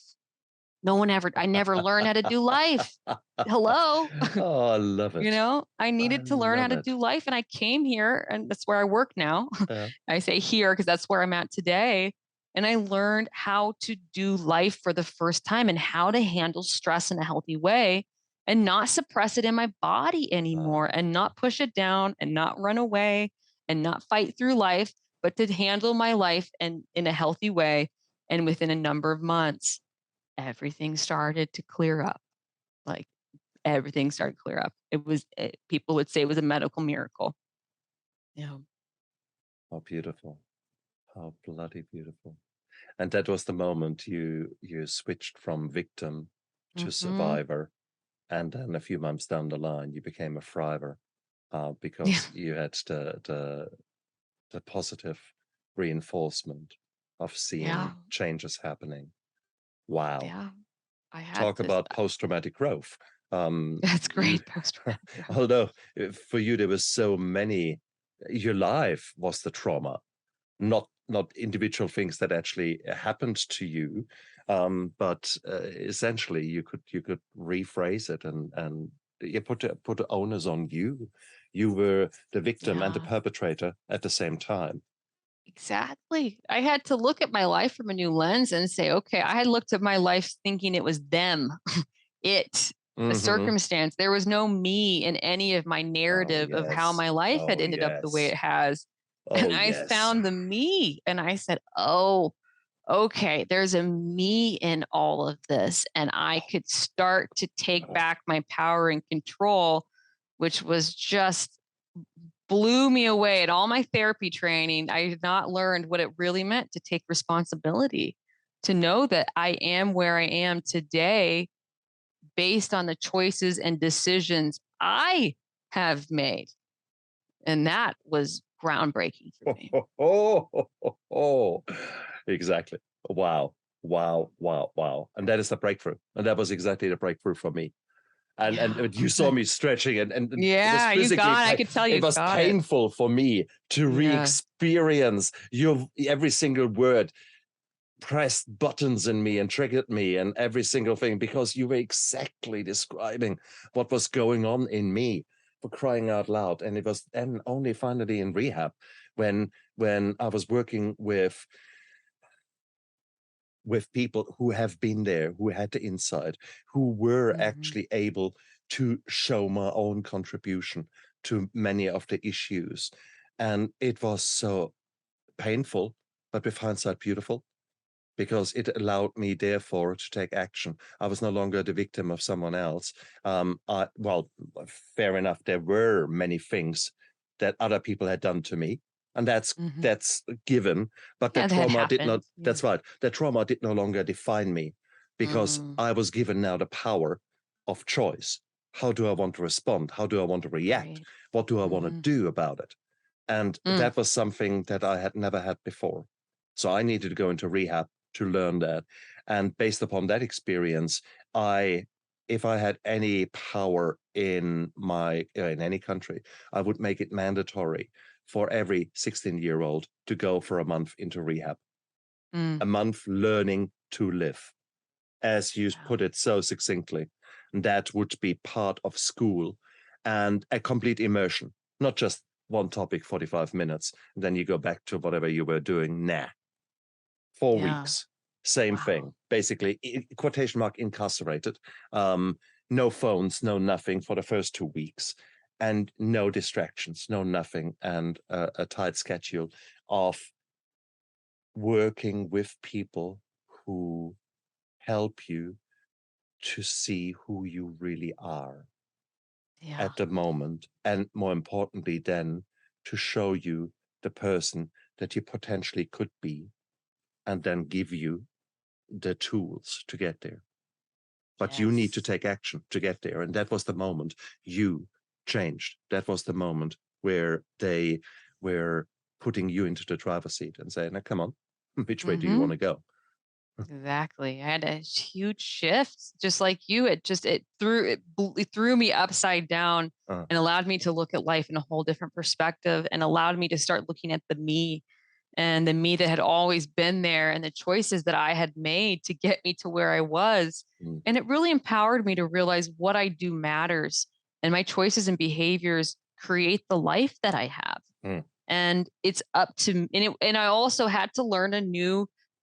I never learned how to do life. Hello. Oh, I love it. I needed to learn how to do life. And I came here, and that's where I work now. Yeah. I say here because that's where I'm at today. And I learned how to do life for the first time and how to handle stress in a healthy way and not suppress it in my body anymore and not push it down and not run away and not fight through life, but to handle my life and in a healthy way. And within a number of months, everything started to clear up. Like everything started to clear up. People would say it was a medical miracle. Yeah. How beautiful. How bloody beautiful. And that was the moment you switched from victim to survivor. And then a few months down the line, you became a thriver because you had the positive reinforcement of seeing changes happening. Wow. Yeah. Talk about post-traumatic growth. That's great. Post-traumatic growth. Although for you, there was so many, your life was the trauma, not individual things that actually happened to you, but essentially you could rephrase it and you put the onus on you. You were the victim and the perpetrator at the same time. Exactly. I had to look at my life from a new lens and say, okay, I had looked at my life thinking it was them, the circumstance. There was no me in any of my narrative of how my life had ended up the way it has. And I found the me and I said, oh, okay, there's a me in all of this. And I could start to take back my power and control, which was just blew me away. At all my therapy training, I had not learned what it really meant to take responsibility, to know that I am where I am today based on the choices and decisions I have made. And that was groundbreaking for me. Exactly. Wow. And that is the breakthrough. And that was exactly the breakthrough for me. And you saw me stretching and it was physically I could tell you it was painful for me to re-experience every single word pressed buttons in me and triggered me and every single thing, because you were exactly describing what was going on in me, for crying out loud. And it was then only finally in rehab when I was working with people who have been there, who had the insight, who were actually able to show my own contribution to many of the issues. And it was so painful, but with hindsight, beautiful, because it allowed me, therefore, to take action. I was no longer the victim of someone else. Well, fair enough, there were many things that other people had done to me, and that's given, but the trauma did not, that's right, the trauma did no longer define me, because I was given now the power of choice. How do I want to respond? How do I want to react? What do I want to do about it? And that was something that I had never had before. So I needed to go into rehab to learn that. And based upon that experience, if I had any power in any country, I would make it mandatory for every 16-year-old to go for a month into rehab. A month learning to live, as you put it so succinctly. And that would be part of school and a complete immersion, not just one topic, 45 minutes, and then you go back to whatever you were doing. 4 weeks, same thing, basically, quotation mark, incarcerated, no phones, no nothing for the first 2 weeks. and no distractions, no nothing, and a tight schedule of working with people who help you to see who you really are Yeah. at the moment, and more importantly then to show you the person that you potentially could be, and then give you the tools to get there. But you need to Yes. take action to get there. And that was the moment you changed. That was the moment where they were putting you into the driver's seat and saying, now, come on, which way do you want to go? Exactly. I had a huge shift, just like you. It threw me upside down Uh, and allowed me to look at life in a whole different perspective, and allowed me to start looking at the me that had always been there, and the choices that I had made to get me to where I was. mm, And it really empowered me to realize what I do matters, and my choices and behaviors create the life that I have. mm, And it's up to and I also had to learn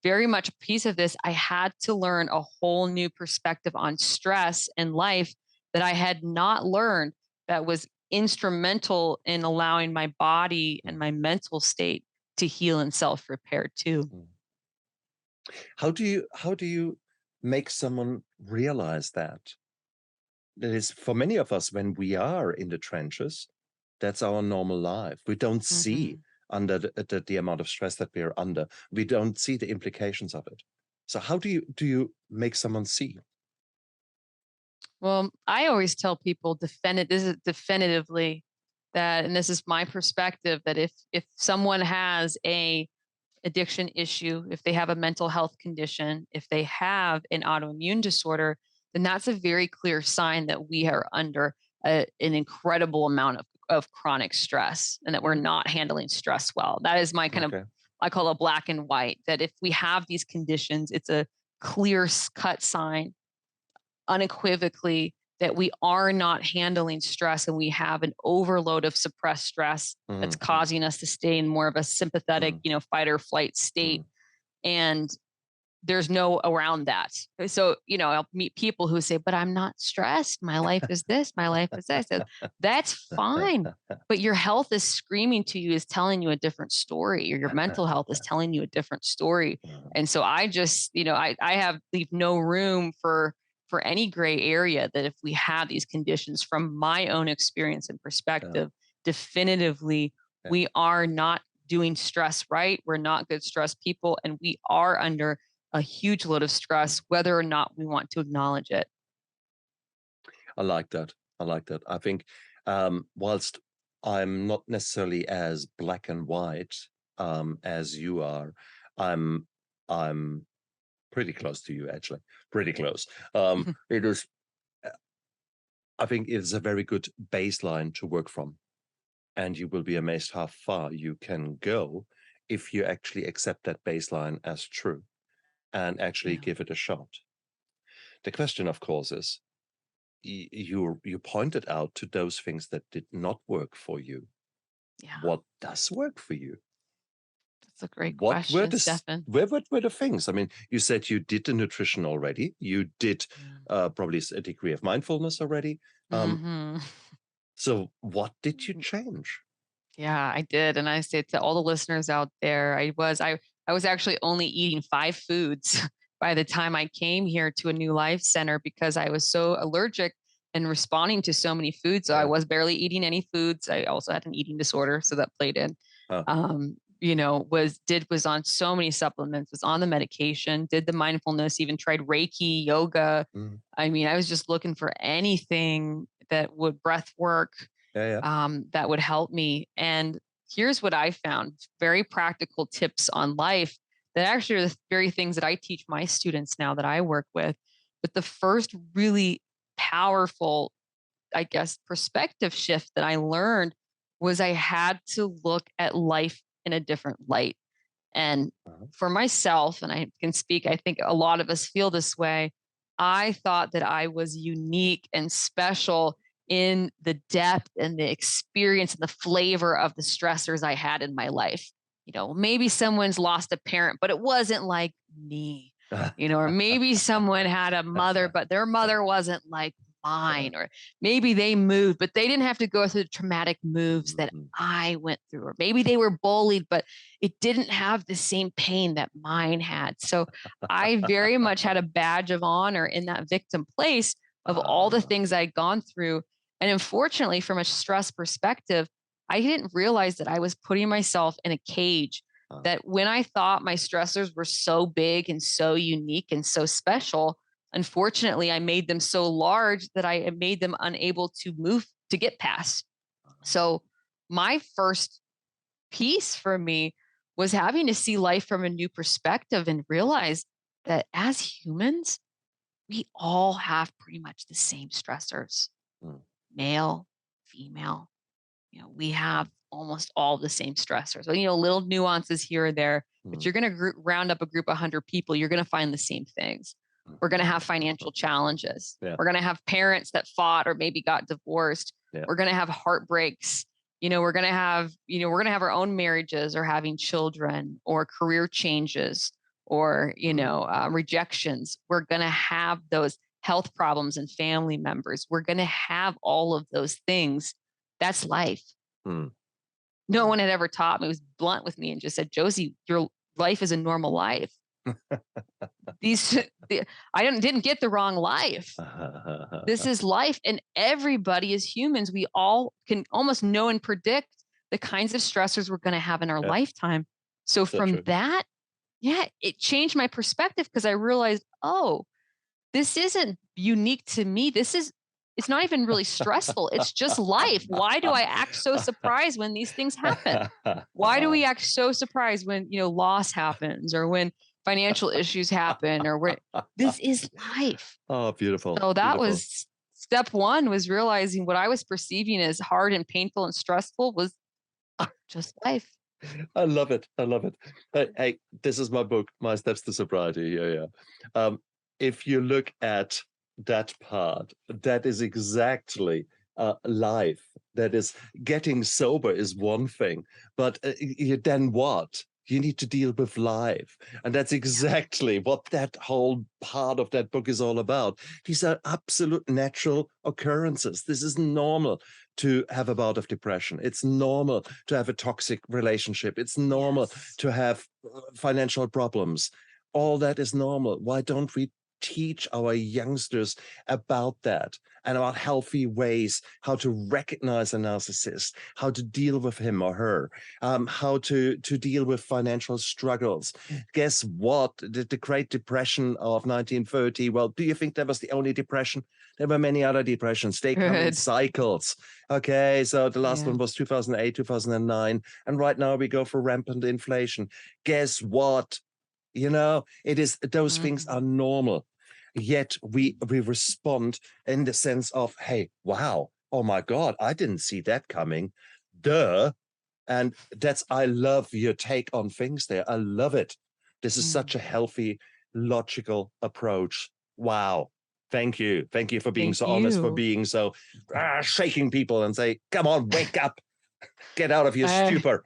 very much a piece of this. I had to learn a whole new perspective on stress and life that I had not learned, that was instrumental in allowing my body mm, and my mental state to heal and self-repair too. mm. How do you make someone realize that? That is, for many of us, when we are in the trenches, that's our normal life. We don't see Mhm. under the amount of stress that we're under. We don't see the implications of it. So how do you make someone see? Well, I always tell people this is definitively that, and this is my perspective, that if someone has a addiction issue, if they have a mental health condition, if they have an autoimmune disorder, then that's a very clear sign that we are under an incredible amount of chronic stress, and that we're Mhm. not handling stress well. That is my kind of, Okay. I call it black and white, that if we have these conditions, it's a clear cut sign, unequivocally, that we are not handling stress, and we have an overload of suppressed stress that's Mhm, mm, causing us to stay in more of a sympathetic, mm, fight or flight state. mm, And there's no around that. So, I'll meet people who say, but I'm not stressed. My life is this, my life is that. I said, that's fine. But your health is screaming to you, is telling you a different story, or your mental health is telling you a different story. And so I just, I leave no room for any gray area, that if we have these conditions, from my own experience and yeah, perspective, definitively, yeah. we are not doing stress right. We're not good stress people, and we are under a huge load of Mm. stress, whether or not we want to acknowledge it. I like that. I like that. I think whilst I'm not necessarily as black and white as you are, I'm I'm pretty close to you, actually. Pretty close. It is. I think it is a very good baseline to work from, and you will be amazed how far you can go if you actually accept that baseline as true and actually Yeah. give it a shot. The question, of course, is you pointed out to those things that did not work for you. Yeah. What does work for you? That's a great What were question, the Stefan. what were the things? I mean, you said you did the nutrition already. You did Yeah. probably a degree of mindfulness already. Um, Hmm. so what did you change? Yeah, I did. And I say to all the listeners out there, I was actually only eating 5 foods by the time I came here to a new life center, because I was so allergic and responding to so many foods. So I Yeah. was barely eating any foods. I also had an eating disorder, so that played in. Uh, Was on so many supplements, was on the medication, did the mindfulness, even tried Reiki, yoga. mm, I mean, I was just looking for anything that would breath work, yeah, yeah. that would help me. And here's what I found: very practical tips on life that actually are the very things that I teach my students now that I work with. But the first really powerful, I guess, perspective shift that I learned was I had to look at life in a different light. And Uh-huh. for myself, and I can speak, I think a lot of us feel this way. I thought that I was unique and special in the depth and the experience and the flavor of the stressors I had in my life. Maybe someone's lost a parent, but it wasn't like me, or maybe someone had a mother, but their mother wasn't like fine, or maybe they moved, but they didn't have to go through the traumatic moves that I went through, or maybe they were bullied, but it didn't have the same pain that mine had. So I very much had a badge of honor in that victim place of all the things I'd gone through. And unfortunately, from a stress perspective, I didn't realize that I was putting myself in a cage, that when I thought my stressors were so big and so unique and so special, unfortunately, I made them so large that I made them unable to move to get past. So my first piece for me was having to see life from a new perspective and realize that as humans, we all have pretty much the same stressors, male, female. We have almost all the same stressors. So, little nuances here or there, but you're going to round up a group of 100 people, you're going to find the same things. We're going to have financial challenges. Yeah. We're going to have parents that fought or maybe got divorced. Yeah. We're going to have heartbreaks. We're going to have our own marriages or having children or career changes or, rejections. We're going to have those health problems and family members. We're going to have all of those things. That's life. No one had ever taught me, was blunt with me and just said, Josie, your life is a normal life. I didn't get the wrong life. This is life. And everybody as humans, we all can almost know and predict the kinds of stressors we're going to have in our lifetime. So from that, it changed my perspective because I realized, this isn't unique to me. It's not even really stressful. It's just life. Why do I act so surprised when these things happen? Why do we act so surprised when, loss happens or when financial issues happen or where this is life? Oh, beautiful. So that was step one, was realizing what I was perceiving as hard and painful and stressful was just life. I love it. I love it. Hey, this is my book, My Steps to Sobriety. Yeah. If you look at that part, that is exactly life. That is, getting sober is one thing, but then what? You need to deal with life. And that's exactly what that whole part of that book is all about. These are absolute natural occurrences. This is normal to have a bout of depression. It's normal to have a toxic relationship. It's normal to have financial problems. All that is normal. Why don't we teach our youngsters about that and about healthy ways, how to recognize a narcissist, how to deal with him or her, how to deal with financial struggles. Guess what? The Great Depression of 1930, well, do you think that was the only depression? There were many other depressions. They come in cycles. Okay, so the last one was 2008, 2009. And right now we go for rampant inflation. Guess what? It is, those things are normal. Yet we respond in the sense of, hey, wow, oh my God, I didn't see that coming. Duh. And I love your take on things there. I love it. This is such a healthy, logical approach. Wow. Thank you. Thank you for being so honest, for being so shaking people and say, come on, wake up, get out of your stupor.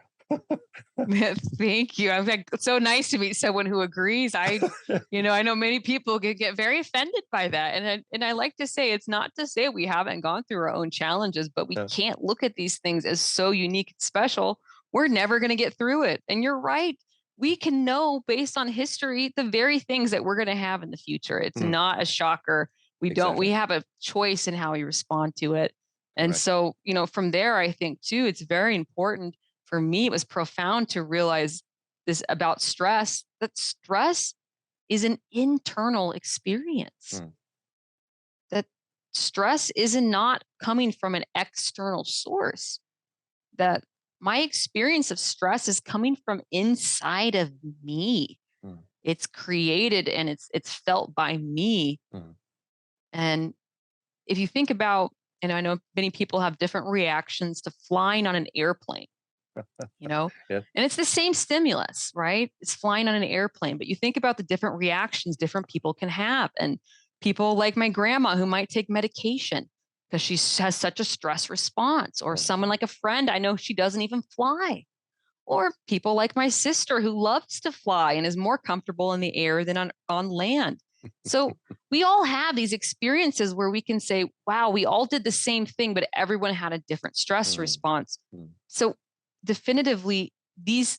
Thank you. I'm like, it's so nice to meet someone who agrees. I know many people get very offended by that. And I like to say, it's not to say we haven't gone through our own challenges, but we can't look at these things as so unique and special. We're never going to get through it. And you're right. We can know based on history, the very things that we're going to have in the future. It's not a shocker. We have a choice in how we respond to it. And so, from there, I think too, it's very important. For me, it was profound to realize this about stress, that stress is an internal experience. That stress is not coming from an external source. That my experience of stress is coming from inside of me. It's created and it's felt by me. And if you think about, and I know many people have different reactions to flying on an airplane. And it's the same stimulus, right? It's flying on an airplane, but you think about the different reactions different people can have. And people like my grandma who might take medication because she has such a stress response, or someone like a friend, I know she doesn't even fly, or people like my sister who loves to fly and is more comfortable in the air than on land. So we all have these experiences where we can say, wow, we all did the same thing, but everyone had a different stress response. So definitively, these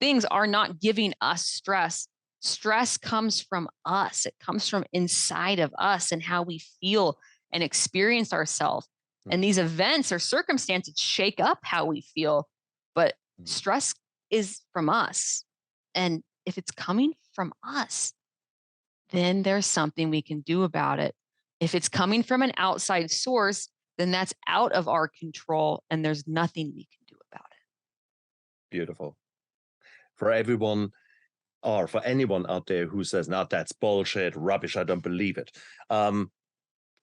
things are not giving us stress. Stress comes from us. It comes from inside of us and how we feel and experience ourselves. And these events or circumstances shake up how we feel, but stress is from us. And if it's coming from us, then there's something we can do about it. If it's coming from an outside source, then that's out of our control and there's nothing we can do about it. Beautiful. For everyone, or for anyone out there who says, "No, that's bullshit, rubbish, I don't believe it."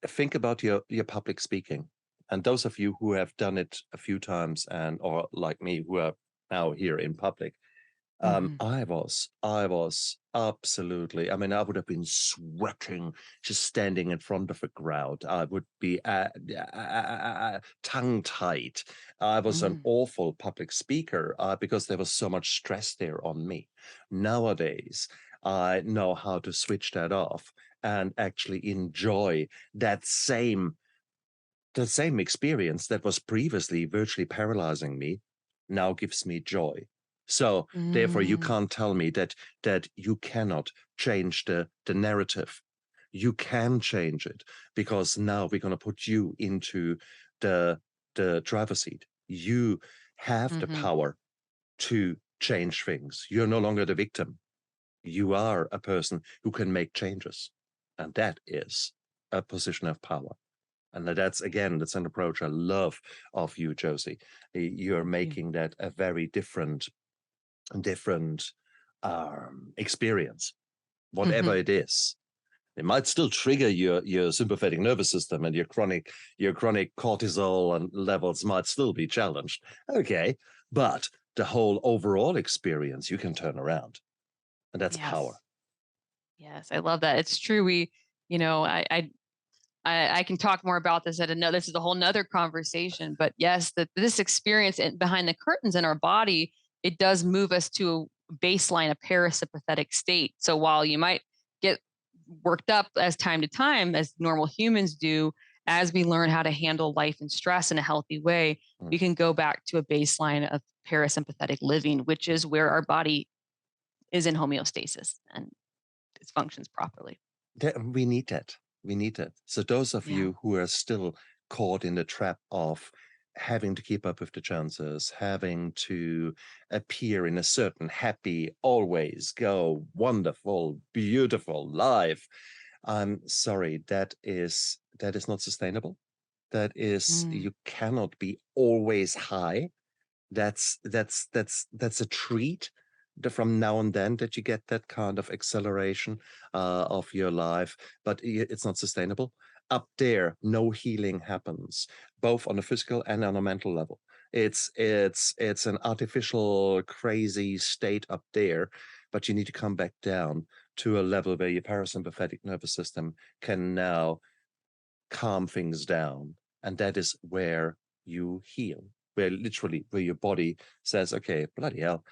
Think about your public speaking. And those of you who have done it a few times or like me, who are now here in public, I was absolutely, I mean, I would have been sweating just standing in front of a crowd. I would be tongue-tied. I was an awful public speaker because there was so much stress there on me. Nowadays, I know how to switch that off and actually enjoy the same experience that was previously virtually paralyzing me now gives me joy. So therefore, you can't tell me that you cannot change the narrative. You can change it, because now we're going to put you into the driver's seat. You have the power to change things. You're no longer the victim. You are a person who can make changes. And that is a position of power. And that's an approach I love of you, Josie. You're making that a very different experience, whatever it is. It might still trigger your sympathetic nervous system, and your chronic cortisol and levels might still be challenged. Okay, but the whole overall experience you can turn around, and that's power. Yes, I love that. It's true. I can talk more about this this is a whole nother conversation, but yes, this experience behind the curtains in our body, it does move us to a baseline, a parasympathetic state. So while you might get worked up as time to time, as normal humans do, as we learn how to handle life and stress in a healthy way, we can go back to a baseline of parasympathetic living, which is where our body is in homeostasis and it functions properly. We need that. We need that. So those of you who are still caught in the trap of having to keep up with the chances, having to appear in a certain happy, always go, wonderful, beautiful life, I'm sorry, that is not sustainable. That is, you cannot be always high. That's a treat from now and then that you get that kind of acceleration of your life, but it's not sustainable. Up there, no healing happens, both on a physical and on a mental level. It's an artificial, crazy state up there, but you need to come back down to a level where your parasympathetic nervous system can now calm things down, and that is where you heal. Where your body says, okay, bloody hell,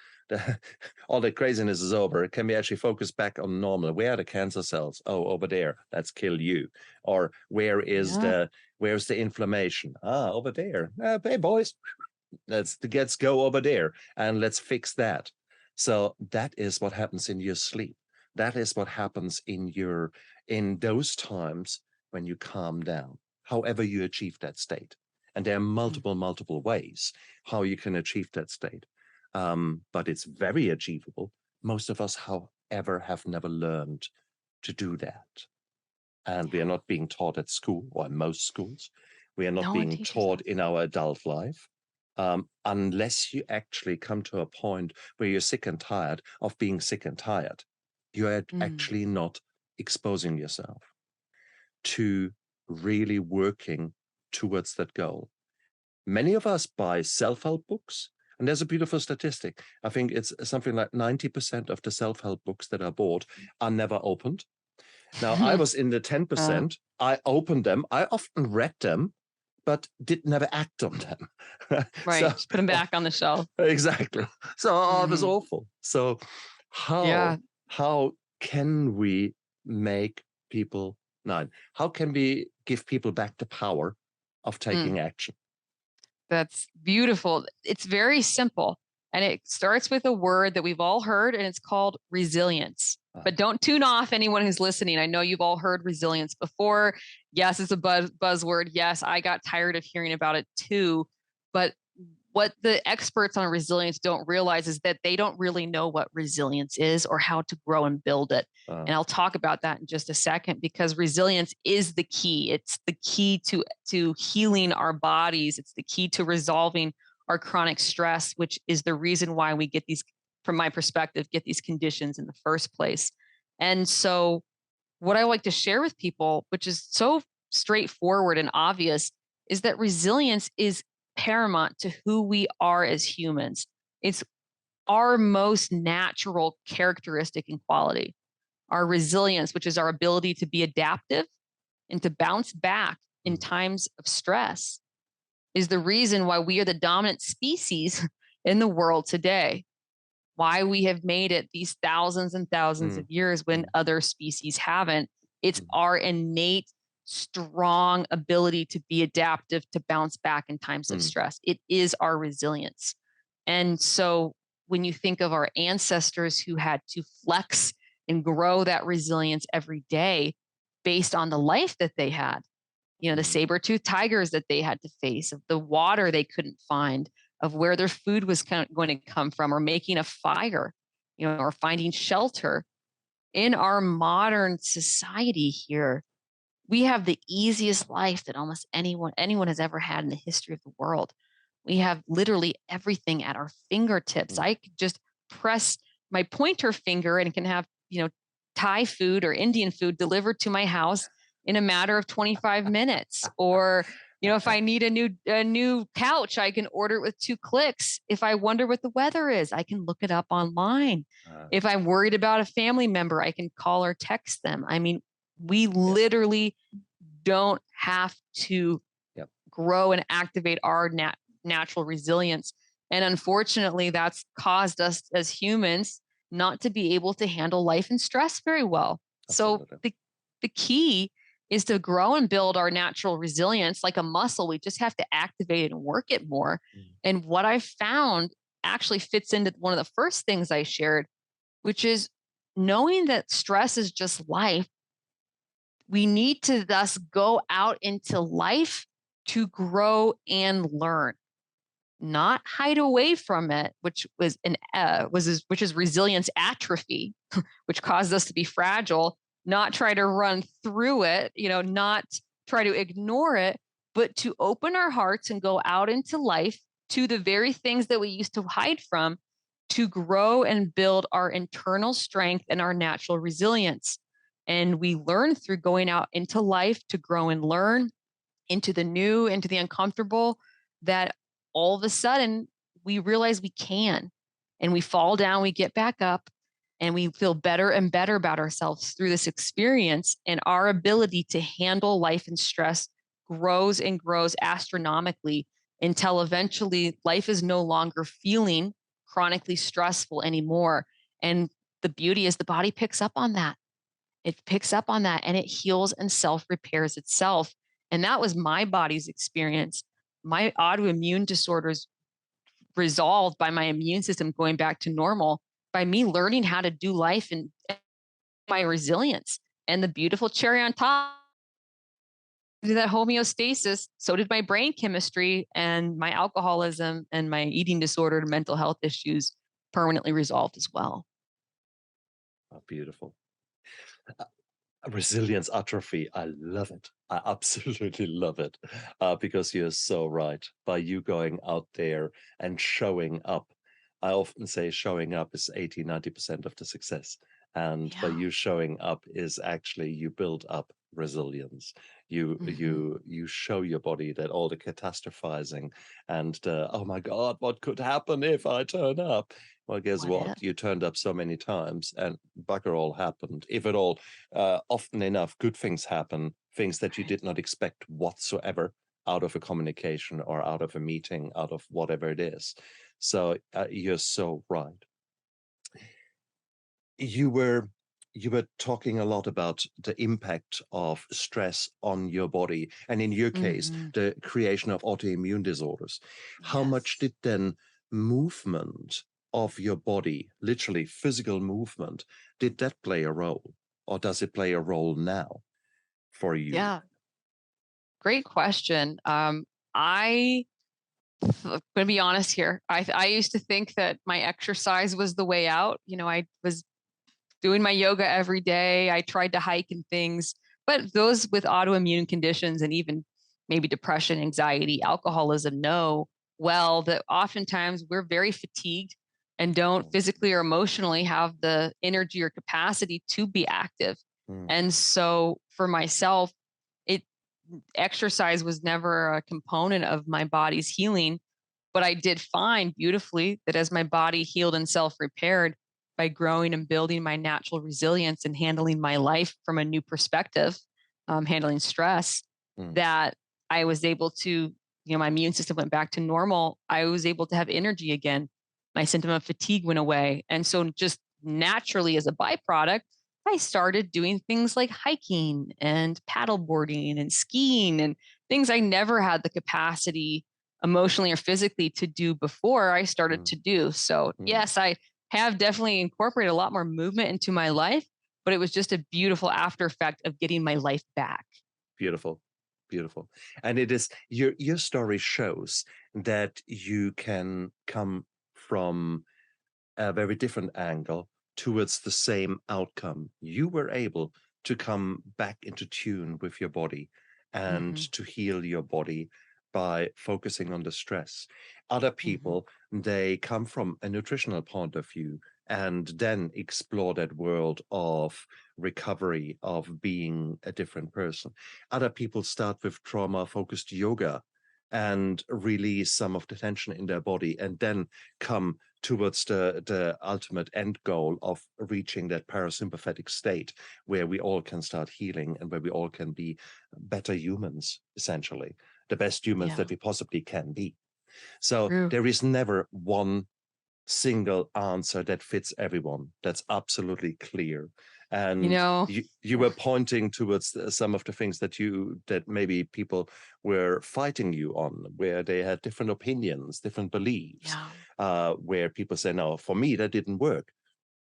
all the craziness is over. Can we actually focus back on normal? Where are the cancer cells? Oh, over there. Let's kill you. Or where's the inflammation? Ah, over there. Hey, boys, let's go over there and let's fix that. So that is what happens in your sleep. That is what happens in those times when you calm down, however you achieve that state. And there are multiple ways how you can achieve that state. But it's very achievable. Most of us, however, have never learned to do that. And we are not being taught at school, or in most schools. We are not being taught in our adult life. Unless you actually come to a point where you're sick and tired of being sick and tired, you're actually not exposing yourself to really working towards that goal. Many of us buy self-help books, and there's a beautiful statistic. I think it's something like 90% of the self-help books that are bought are never opened. Now, I was in the 10%. I opened them. I often read them, but did never act on them. Right, so, just put them back on the shelf. Exactly. So it was awful. So how can we make people nine? How can we give people back the power of taking action? That's beautiful. It's very simple. And it starts with a word that we've all heard, and it's called resilience. But don't tune off anyone who's listening. I know you've all heard resilience before. Yes, it's a buzzword. Yes, I got tired of hearing about it too. But what the experts on resilience don't realize is that they don't really know what resilience is or how to grow and build it. And I'll talk about that in just a second, because resilience is the key. It's the key to healing our bodies. It's the key to resolving our chronic stress, which is the reason why we get these, from my perspective, get these conditions in the first place. And so what I like to share with people, which is so straightforward and obvious, is that resilience is paramount to who we are as humans. It's our most natural characteristic and quality. Our resilience, which is our ability to be adaptive and to bounce back in times of stress, is the reason why we are the dominant species in the world today. Why we have made it these thousands and thousands of years when other species haven't. It's our innate, strong ability to be adaptive, to bounce back in times of stress. It is our resilience. And so when you think of our ancestors who had to flex and grow that resilience every day based on the life that they had, you know, the saber-toothed tigers that they had to face, of the water they couldn't find, of where their food was going to come from, or making a fire, you know, or finding shelter. In our modern society here, we have the easiest life that almost anyone has ever had in the history of the world. We have literally everything at our fingertips. I could just press my pointer finger and can have, you know, Thai food or Indian food delivered to my house in a matter of 25 minutes. Or, you know, if I need a new couch, I can order it with 2 clicks. If I wonder what the weather is, I can look it up online. If I'm worried about a family member, I can call or text them. I mean, we literally don't have to grow and activate our natural resilience. And unfortunately, that's caused us as humans not to be able to handle life and stress very well. Absolutely. So the key is to grow and build our natural resilience like a muscle. We just have to activate it and work it more. And what I found actually fits into one of the first things I shared, which is knowing that stress is just life. We need to thus go out into life to grow and learn, not hide away from it, which was which is resilience atrophy, which caused us to be fragile. Not try to run through it, you know, not try to ignore it, but to open our hearts and go out into life to the very things that we used to hide from, to grow and build our internal strength and our natural resilience. And we learn through going out into life to grow and learn into the new, into the uncomfortable, that all of a sudden we realize we can, and we fall down, we get back up, and we feel better and better about ourselves through this experience. And our ability to handle life and stress grows and grows astronomically until eventually life is no longer feeling chronically stressful anymore. And the beauty is the body picks up on that. It picks up on that and it heals and self-repairs itself. And that was my body's experience. My autoimmune disorders resolved by my immune system going back to normal, by me learning how to do life and my resilience. And the beautiful cherry on top, that homeostasis, so did my brain chemistry, and my alcoholism and my eating disorder and mental health issues permanently resolved as well. Oh, beautiful. Resilience atrophy. I love it. I absolutely love it, because you're so right. By you going out there and showing up, I often say showing up is 80-90% of the success. And by you showing up is actually you build up resilience. You show your body that all the catastrophizing and oh my God, what could happen if I turn up? Well, guess what? You turned up so many times and bugger all happened. If at all, often enough, good things happen, things that you did not expect whatsoever out of a communication or out of a meeting, out of whatever it is. So you're so right. You you were talking a lot about the impact of stress on your body, and in your case, Mm-hmm. the creation of autoimmune disorders. How much Yes. did then movement of your body, literally physical movement, did that play a role? Or does it play a role now for you? Yeah. Great question. I'm going to be honest here. I used to think that my exercise was the way out. I was doing my yoga every day. I tried to hike and things, but those with autoimmune conditions and even maybe depression, anxiety, alcoholism know well that oftentimes we're very fatigued and don't Mm, physically or emotionally have the energy or capacity to be active. mm, And so for myself, it exercise was never a component of my body's healing, but I did find beautifully that as my body healed and self-repaired by growing and building my natural resilience and handling my life from a new perspective, handling stress, mm, that I was able to, my immune system went back to normal. I was able to have energy again. My symptom of fatigue went away. And so just naturally as a byproduct, I started doing things like hiking and paddleboarding and skiing and things I never had the capacity emotionally or physically to do before I started mm, to do. So, mm. yes, I have definitely incorporated a lot more movement into my life, but it was just a beautiful after effect of getting my life back. Beautiful, beautiful. And it is your story shows that you can come from a very different angle towards the same outcome. You were able to come back into tune with your body and Hmm. to heal your body by focusing on the stress. Other Hmm. people, they come from a nutritional point of view and then explore that world of recovery, of being a different person. Other people start with trauma focused yoga and release some of the tension in their body and then come towards the ultimate end goal of reaching that parasympathetic state where we all can start healing and where we all can be better humans, essentially, the best humans Yeah, that we possibly can be. So true. there is never one single answer that fits everyone. That's absolutely clear. You And know, you were pointing towards some of the things that maybe people were fighting you on, where they had different opinions, different beliefs, yeah, where people say, "No, for me that didn't work."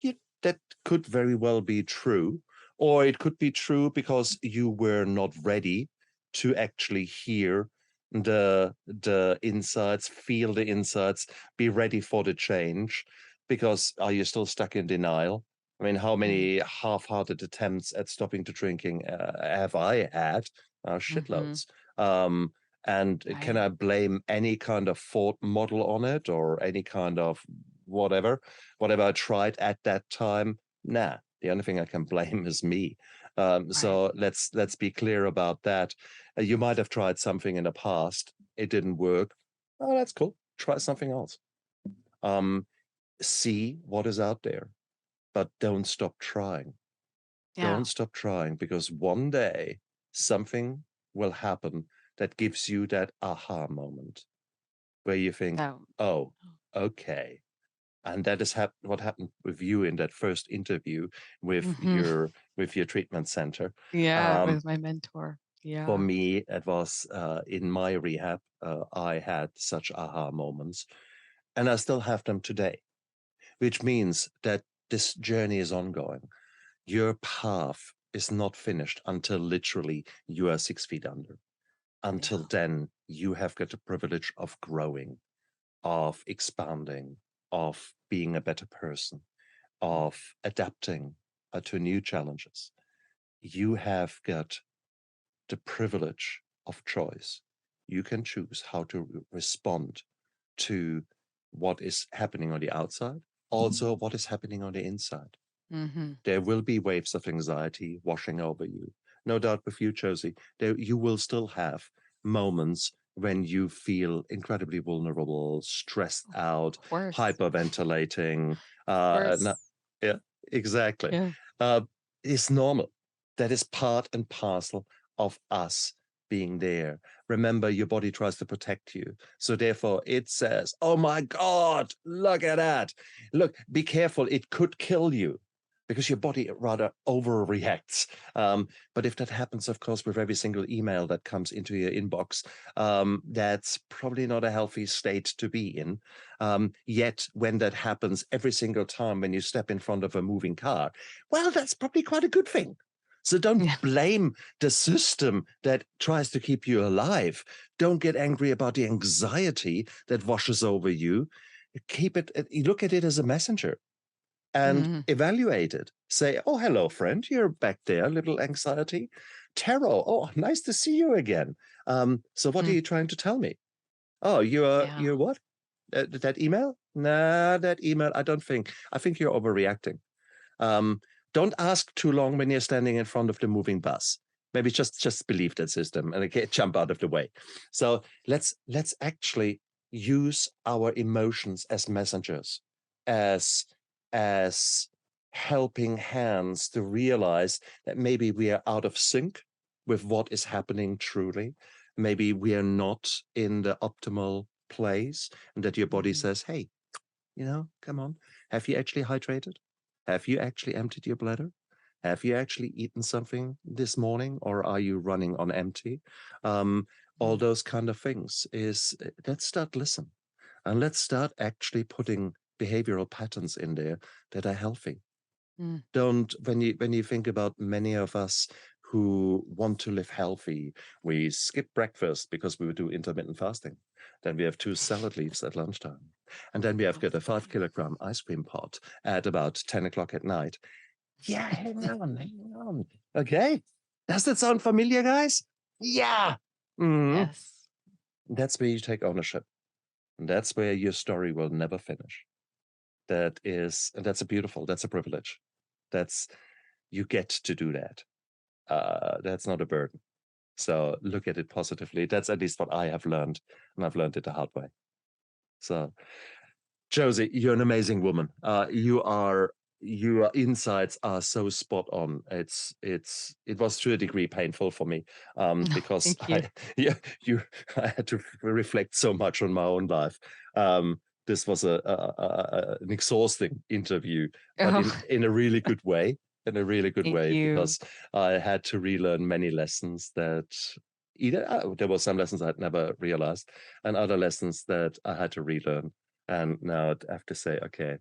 Yeah, that could very well be true, or it could be true because you were not ready to actually hear the insights, feel the insights, be ready for the change, because are you still stuck in denial? I mean, how mm, many half-hearted attempts at stopping to drinking have I had? hmm, Shitloads. Um, and can right, I blame any kind of thought model on it or any kind of whatever I tried at that time? Nah, the only thing I can blame is me. right, So let's be clear about that. You might have tried something in the past, it didn't work. Oh, that's cool. Try something else. Um, See what is out there, but don't stop trying. yeah, Don't stop trying because one day something will happen that gives you that aha moment where you think, that, oh, okay. And that is what happened with you in that first interview hmm, with your treatment center. yeah, Um, with my mentor. for Yeah, me, it was in my rehab. I had such aha moments, and I still have them today, which means that this journey is ongoing. Your path is not finished until literally you are 6 feet under. Until yeah, then, you have got the privilege of growing, of expanding, of being a better person, mm, of adapting to new challenges. You have got the privilege of choice. You can choose how to respond to what is happening on the outside, also what is happening on the inside. hmm, There will be waves of anxiety washing over you. No doubt with you, Josie, you will still have moments when you feel incredibly vulnerable, stressed out, of course, hyperventilating. of No, course, yeah, exactly. yeah, Uh, it's normal. That is part and parcel of us being there. Remember, your body tries to protect you. So therefore, it says, oh my God, look at that. Look, be careful. It could kill you. because your body rather overreacts. But if that happens, of course, with every single email that comes into your inbox, that's probably not a healthy state to be in. Yet when that happens every single time when you step in front of a moving car, well, that's probably quite a good thing. So don't blame the system that tries to keep you alive. Don't get angry about the anxiety that washes over you. Keep it, look at it as a messenger and evaluate it. Say, oh, hello, friend, you're back there, little anxiety. Tarot, oh, nice to see you again. So what are you trying to tell me? Oh, you're what? That email? Nah, that email, I think you're overreacting. Don't ask too long when you're standing in front of the moving bus. Maybe just believe that system and okay, jump out of the way. So let's actually use our emotions as messengers, as helping hands to realize that maybe we are out of sync with what is happening truly. Maybe we are not in the optimal place, and that your body says, hey, come on. Have you actually hydrated? Have you actually emptied your bladder? Have you actually eaten something this morning, or are you running on empty? All those kind of things let's start listen, and let's start actually putting behavioral patterns in there that are healthy. Don't, when you think about many of us who want to live healthy, we skip breakfast because we would do intermittent fasting. Then we have 2 salad leaves at lunchtime. And then we have got a 5-kilogram ice cream pot at about 10 o'clock at night. Yeah, hang on. Okay. Does that sound familiar, guys? Yeah. Yes. That's where you take ownership. And that's where your story will never finish. That's a privilege. You get to do that. That's not a burden. So look at it positively. That's at least what I have learned, and I've learned it the hard way. So, Josie, you're an amazing woman. Your insights are so spot on. It was to a degree painful for me because I had to reflect so much on my own life. This was an exhausting interview, but in a really good way. In a really good way, because I had to relearn many lessons that there were some lessons I'd never realized, and other lessons that I had to relearn. And now I have to say, okay,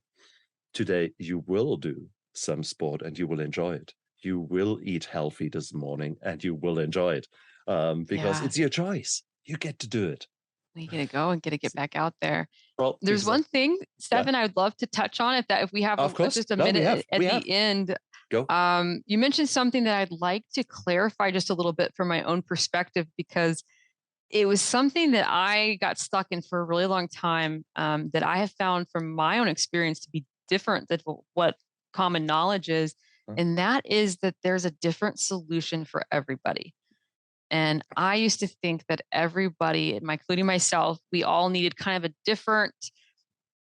today you will do some sport and you will enjoy it. You will eat healthy this morning and you will enjoy it because it's your choice. You get to do it. We get to go and get back out there. Well, there's one thing, Stefan, I would love to touch on if we have just a minute at the end. Go. You mentioned something that I'd like to clarify just a little bit from my own perspective, because it was something that I got stuck in for a really long time, that I have found from my own experience to be different than what common knowledge is. And that is that there's a different solution for everybody. And I used to think that everybody, including myself, we all needed kind of a different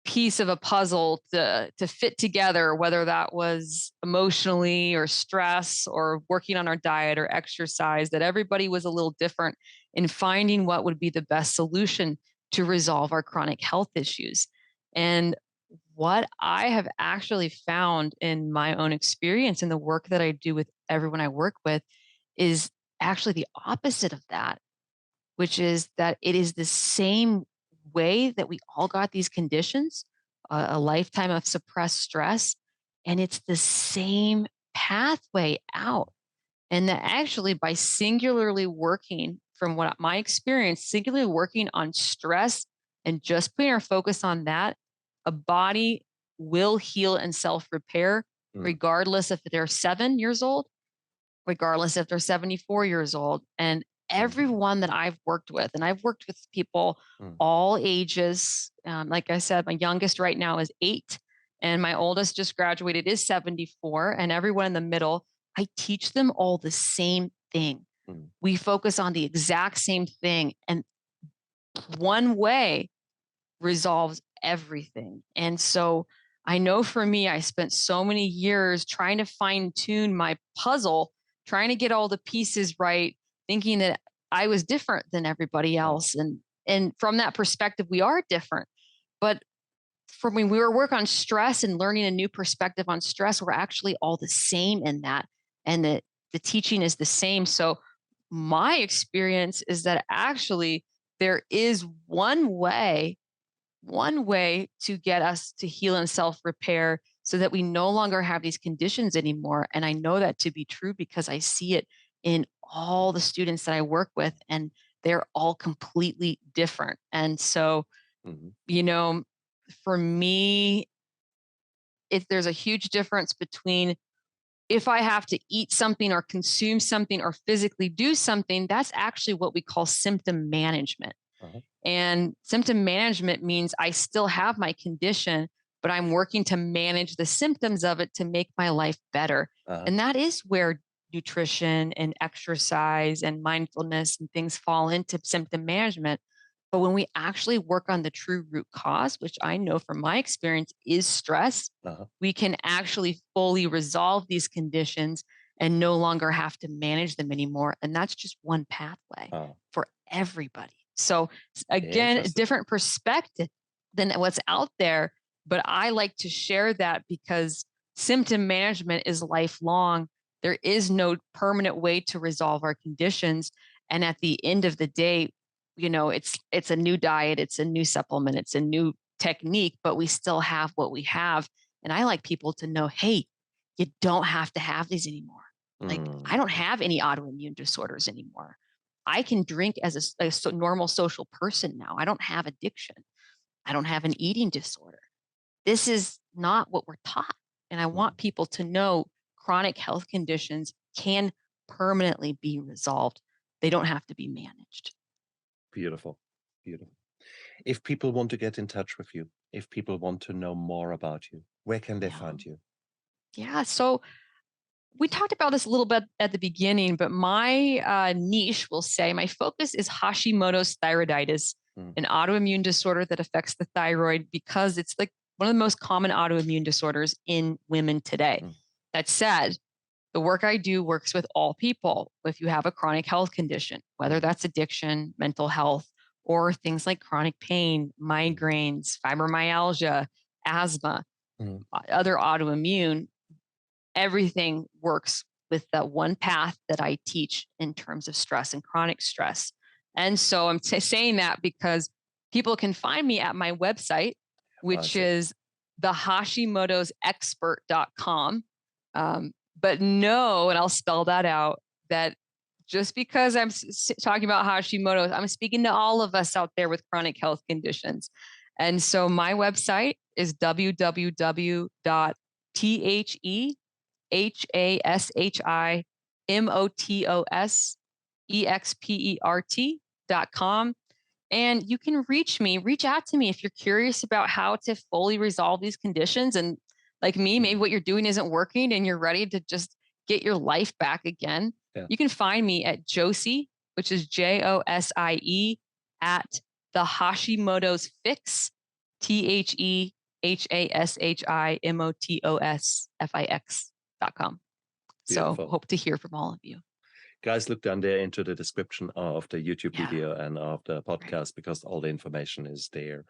piece of a puzzle to fit together, whether that was emotionally or stress or working on our diet or exercise, that everybody was a little different in finding what would be the best solution to resolve our chronic health issues. And what I have actually found in my own experience in the work that I do with everyone I work with is actually the opposite of that, which is that it is the same way that we all got these conditions, a lifetime of suppressed stress, and it's the same pathway out. And that actually, by singularly working, from what my experience, singularly working on stress and just putting our focus on that, a body will heal and self-repair, regardless if they're 7 years old, regardless if they're 74 years old. And everyone that I've worked with, and I've worked with people all ages. Like I said, my youngest right now is 8, and my oldest just graduated is 74, and everyone in the middle, I teach them all the same thing. We focus on the exact same thing, and one way resolves everything. And so I know for me, I spent so many years trying to fine tune my puzzle, trying to get all the pieces right, thinking that I was different than everybody else. And from that perspective, we are different. But from when we were working on stress and learning a new perspective on stress, we're actually all the same in that. And the teaching is the same. So my experience is that actually there is one way to get us to heal and self-repair so that we no longer have these conditions anymore. And I know that to be true because I see it in all the students that I work with, and they're all completely different. And so, you know, for me, if there's a huge difference between if I have to eat something or consume something or physically do something, that's actually what we call symptom management. And symptom management means I still have my condition, but I'm working to manage the symptoms of it to make my life better. And that is where nutrition and exercise and mindfulness and things fall into symptom management. But when we actually work on the true root cause, which I know from my experience is stress, we can actually fully resolve these conditions and no longer have to manage them anymore. And that's just one pathway for everybody. So again, a different perspective than what's out there. But I like to share that because symptom management is lifelong. There is no permanent way to resolve our conditions. And at the end of the day, you know, it's a new diet, it's a new supplement, it's a new technique, but we still have what we have. And I like people to know, hey, you don't have to have these anymore. Like, I don't have any autoimmune disorders anymore. I can drink as a normal social person now. I don't have addiction. I don't have an eating disorder. This is not what we're taught. And I want people to know chronic health conditions can permanently be resolved. They don't have to be managed. Beautiful. Beautiful. If people want to get in touch with you, if people want to know more about you, where can they find you? Yeah. So we talked about this a little bit at the beginning, but my niche, will say, my focus is Hashimoto's thyroiditis, an autoimmune disorder that affects the thyroid because it's like one of the most common autoimmune disorders in women today. That said, the work I do works with all people. If you have a chronic health condition, whether that's addiction, mental health, or things like chronic pain, migraines, fibromyalgia, asthma, other autoimmune, everything works with that one path that I teach in terms of stress and chronic stress. And so I'm saying that because people can find me at my website, which is thehashimotosexpert.com. But know, and I'll spell that out, that just because I'm talking about Hashimoto's, I'm speaking to all of us out there with chronic health conditions. And so my website is www.thehashimotosexpert.com. And you can reach out to me if you're curious about how to fully resolve these conditions. And like me, maybe what you're doing isn't working and you're ready to just get your life back again. You can find me at Josie, which is Josie, at the Hashimoto's Fix, THEHASHIMOTOSFIX.com. So hope to hear from all of you. Guys, look down there into the description of the YouTube video and of the podcast because all the information is there.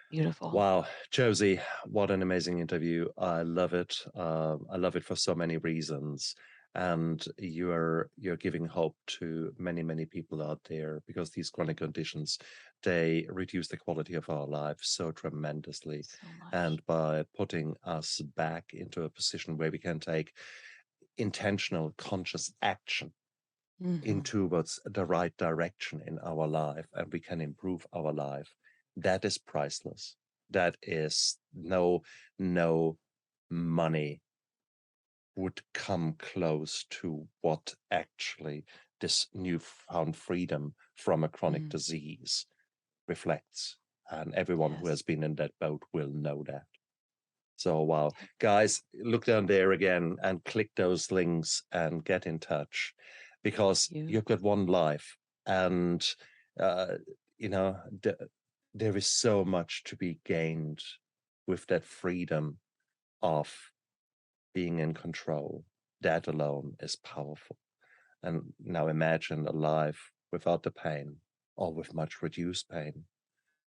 Beautiful. Wow, Josie, what an amazing interview. I love it. I love it for so many reasons. And you're giving hope to many, many people out there because these chronic conditions, they reduce the quality of our lives so tremendously. And by putting us back into a position where we can take intentional, conscious action into what's the right direction in our life, and we can improve our life, that is priceless. That is no money would come close to what actually this newfound freedom from a chronic disease reflects. And everyone who has been in that boat will know that. So, wow. Guys, look down there again and click those links and get in touch because you've got one life. And, you know, there is so much to be gained with that freedom of being in control. That alone is powerful. And now imagine a life without the pain or with much reduced pain,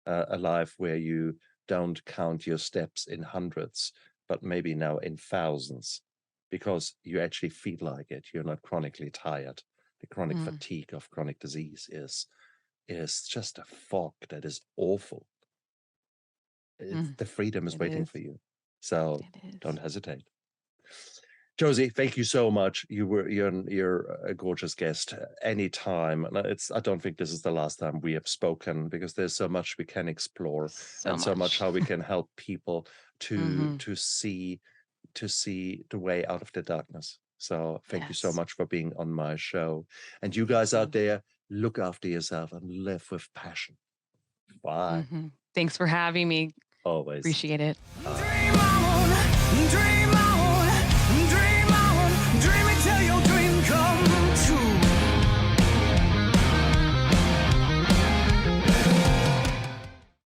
a life where you don't count your steps in hundreds, but maybe now in thousands, because you actually feel like it. You're not chronically tired. The chronic fatigue of chronic disease is just a fog that is awful. The freedom is waiting for you. So don't hesitate. Josie, thank you so much. You're a gorgeous guest anytime. And I don't think this is the last time we have spoken, because there's so much we can explore, so much how we can help people to see the way out of the darkness. So thank you so much for being on my show. And you guys out there, look after yourself and live with passion. Bye. Thanks for having me. Always. Appreciate it. Bye.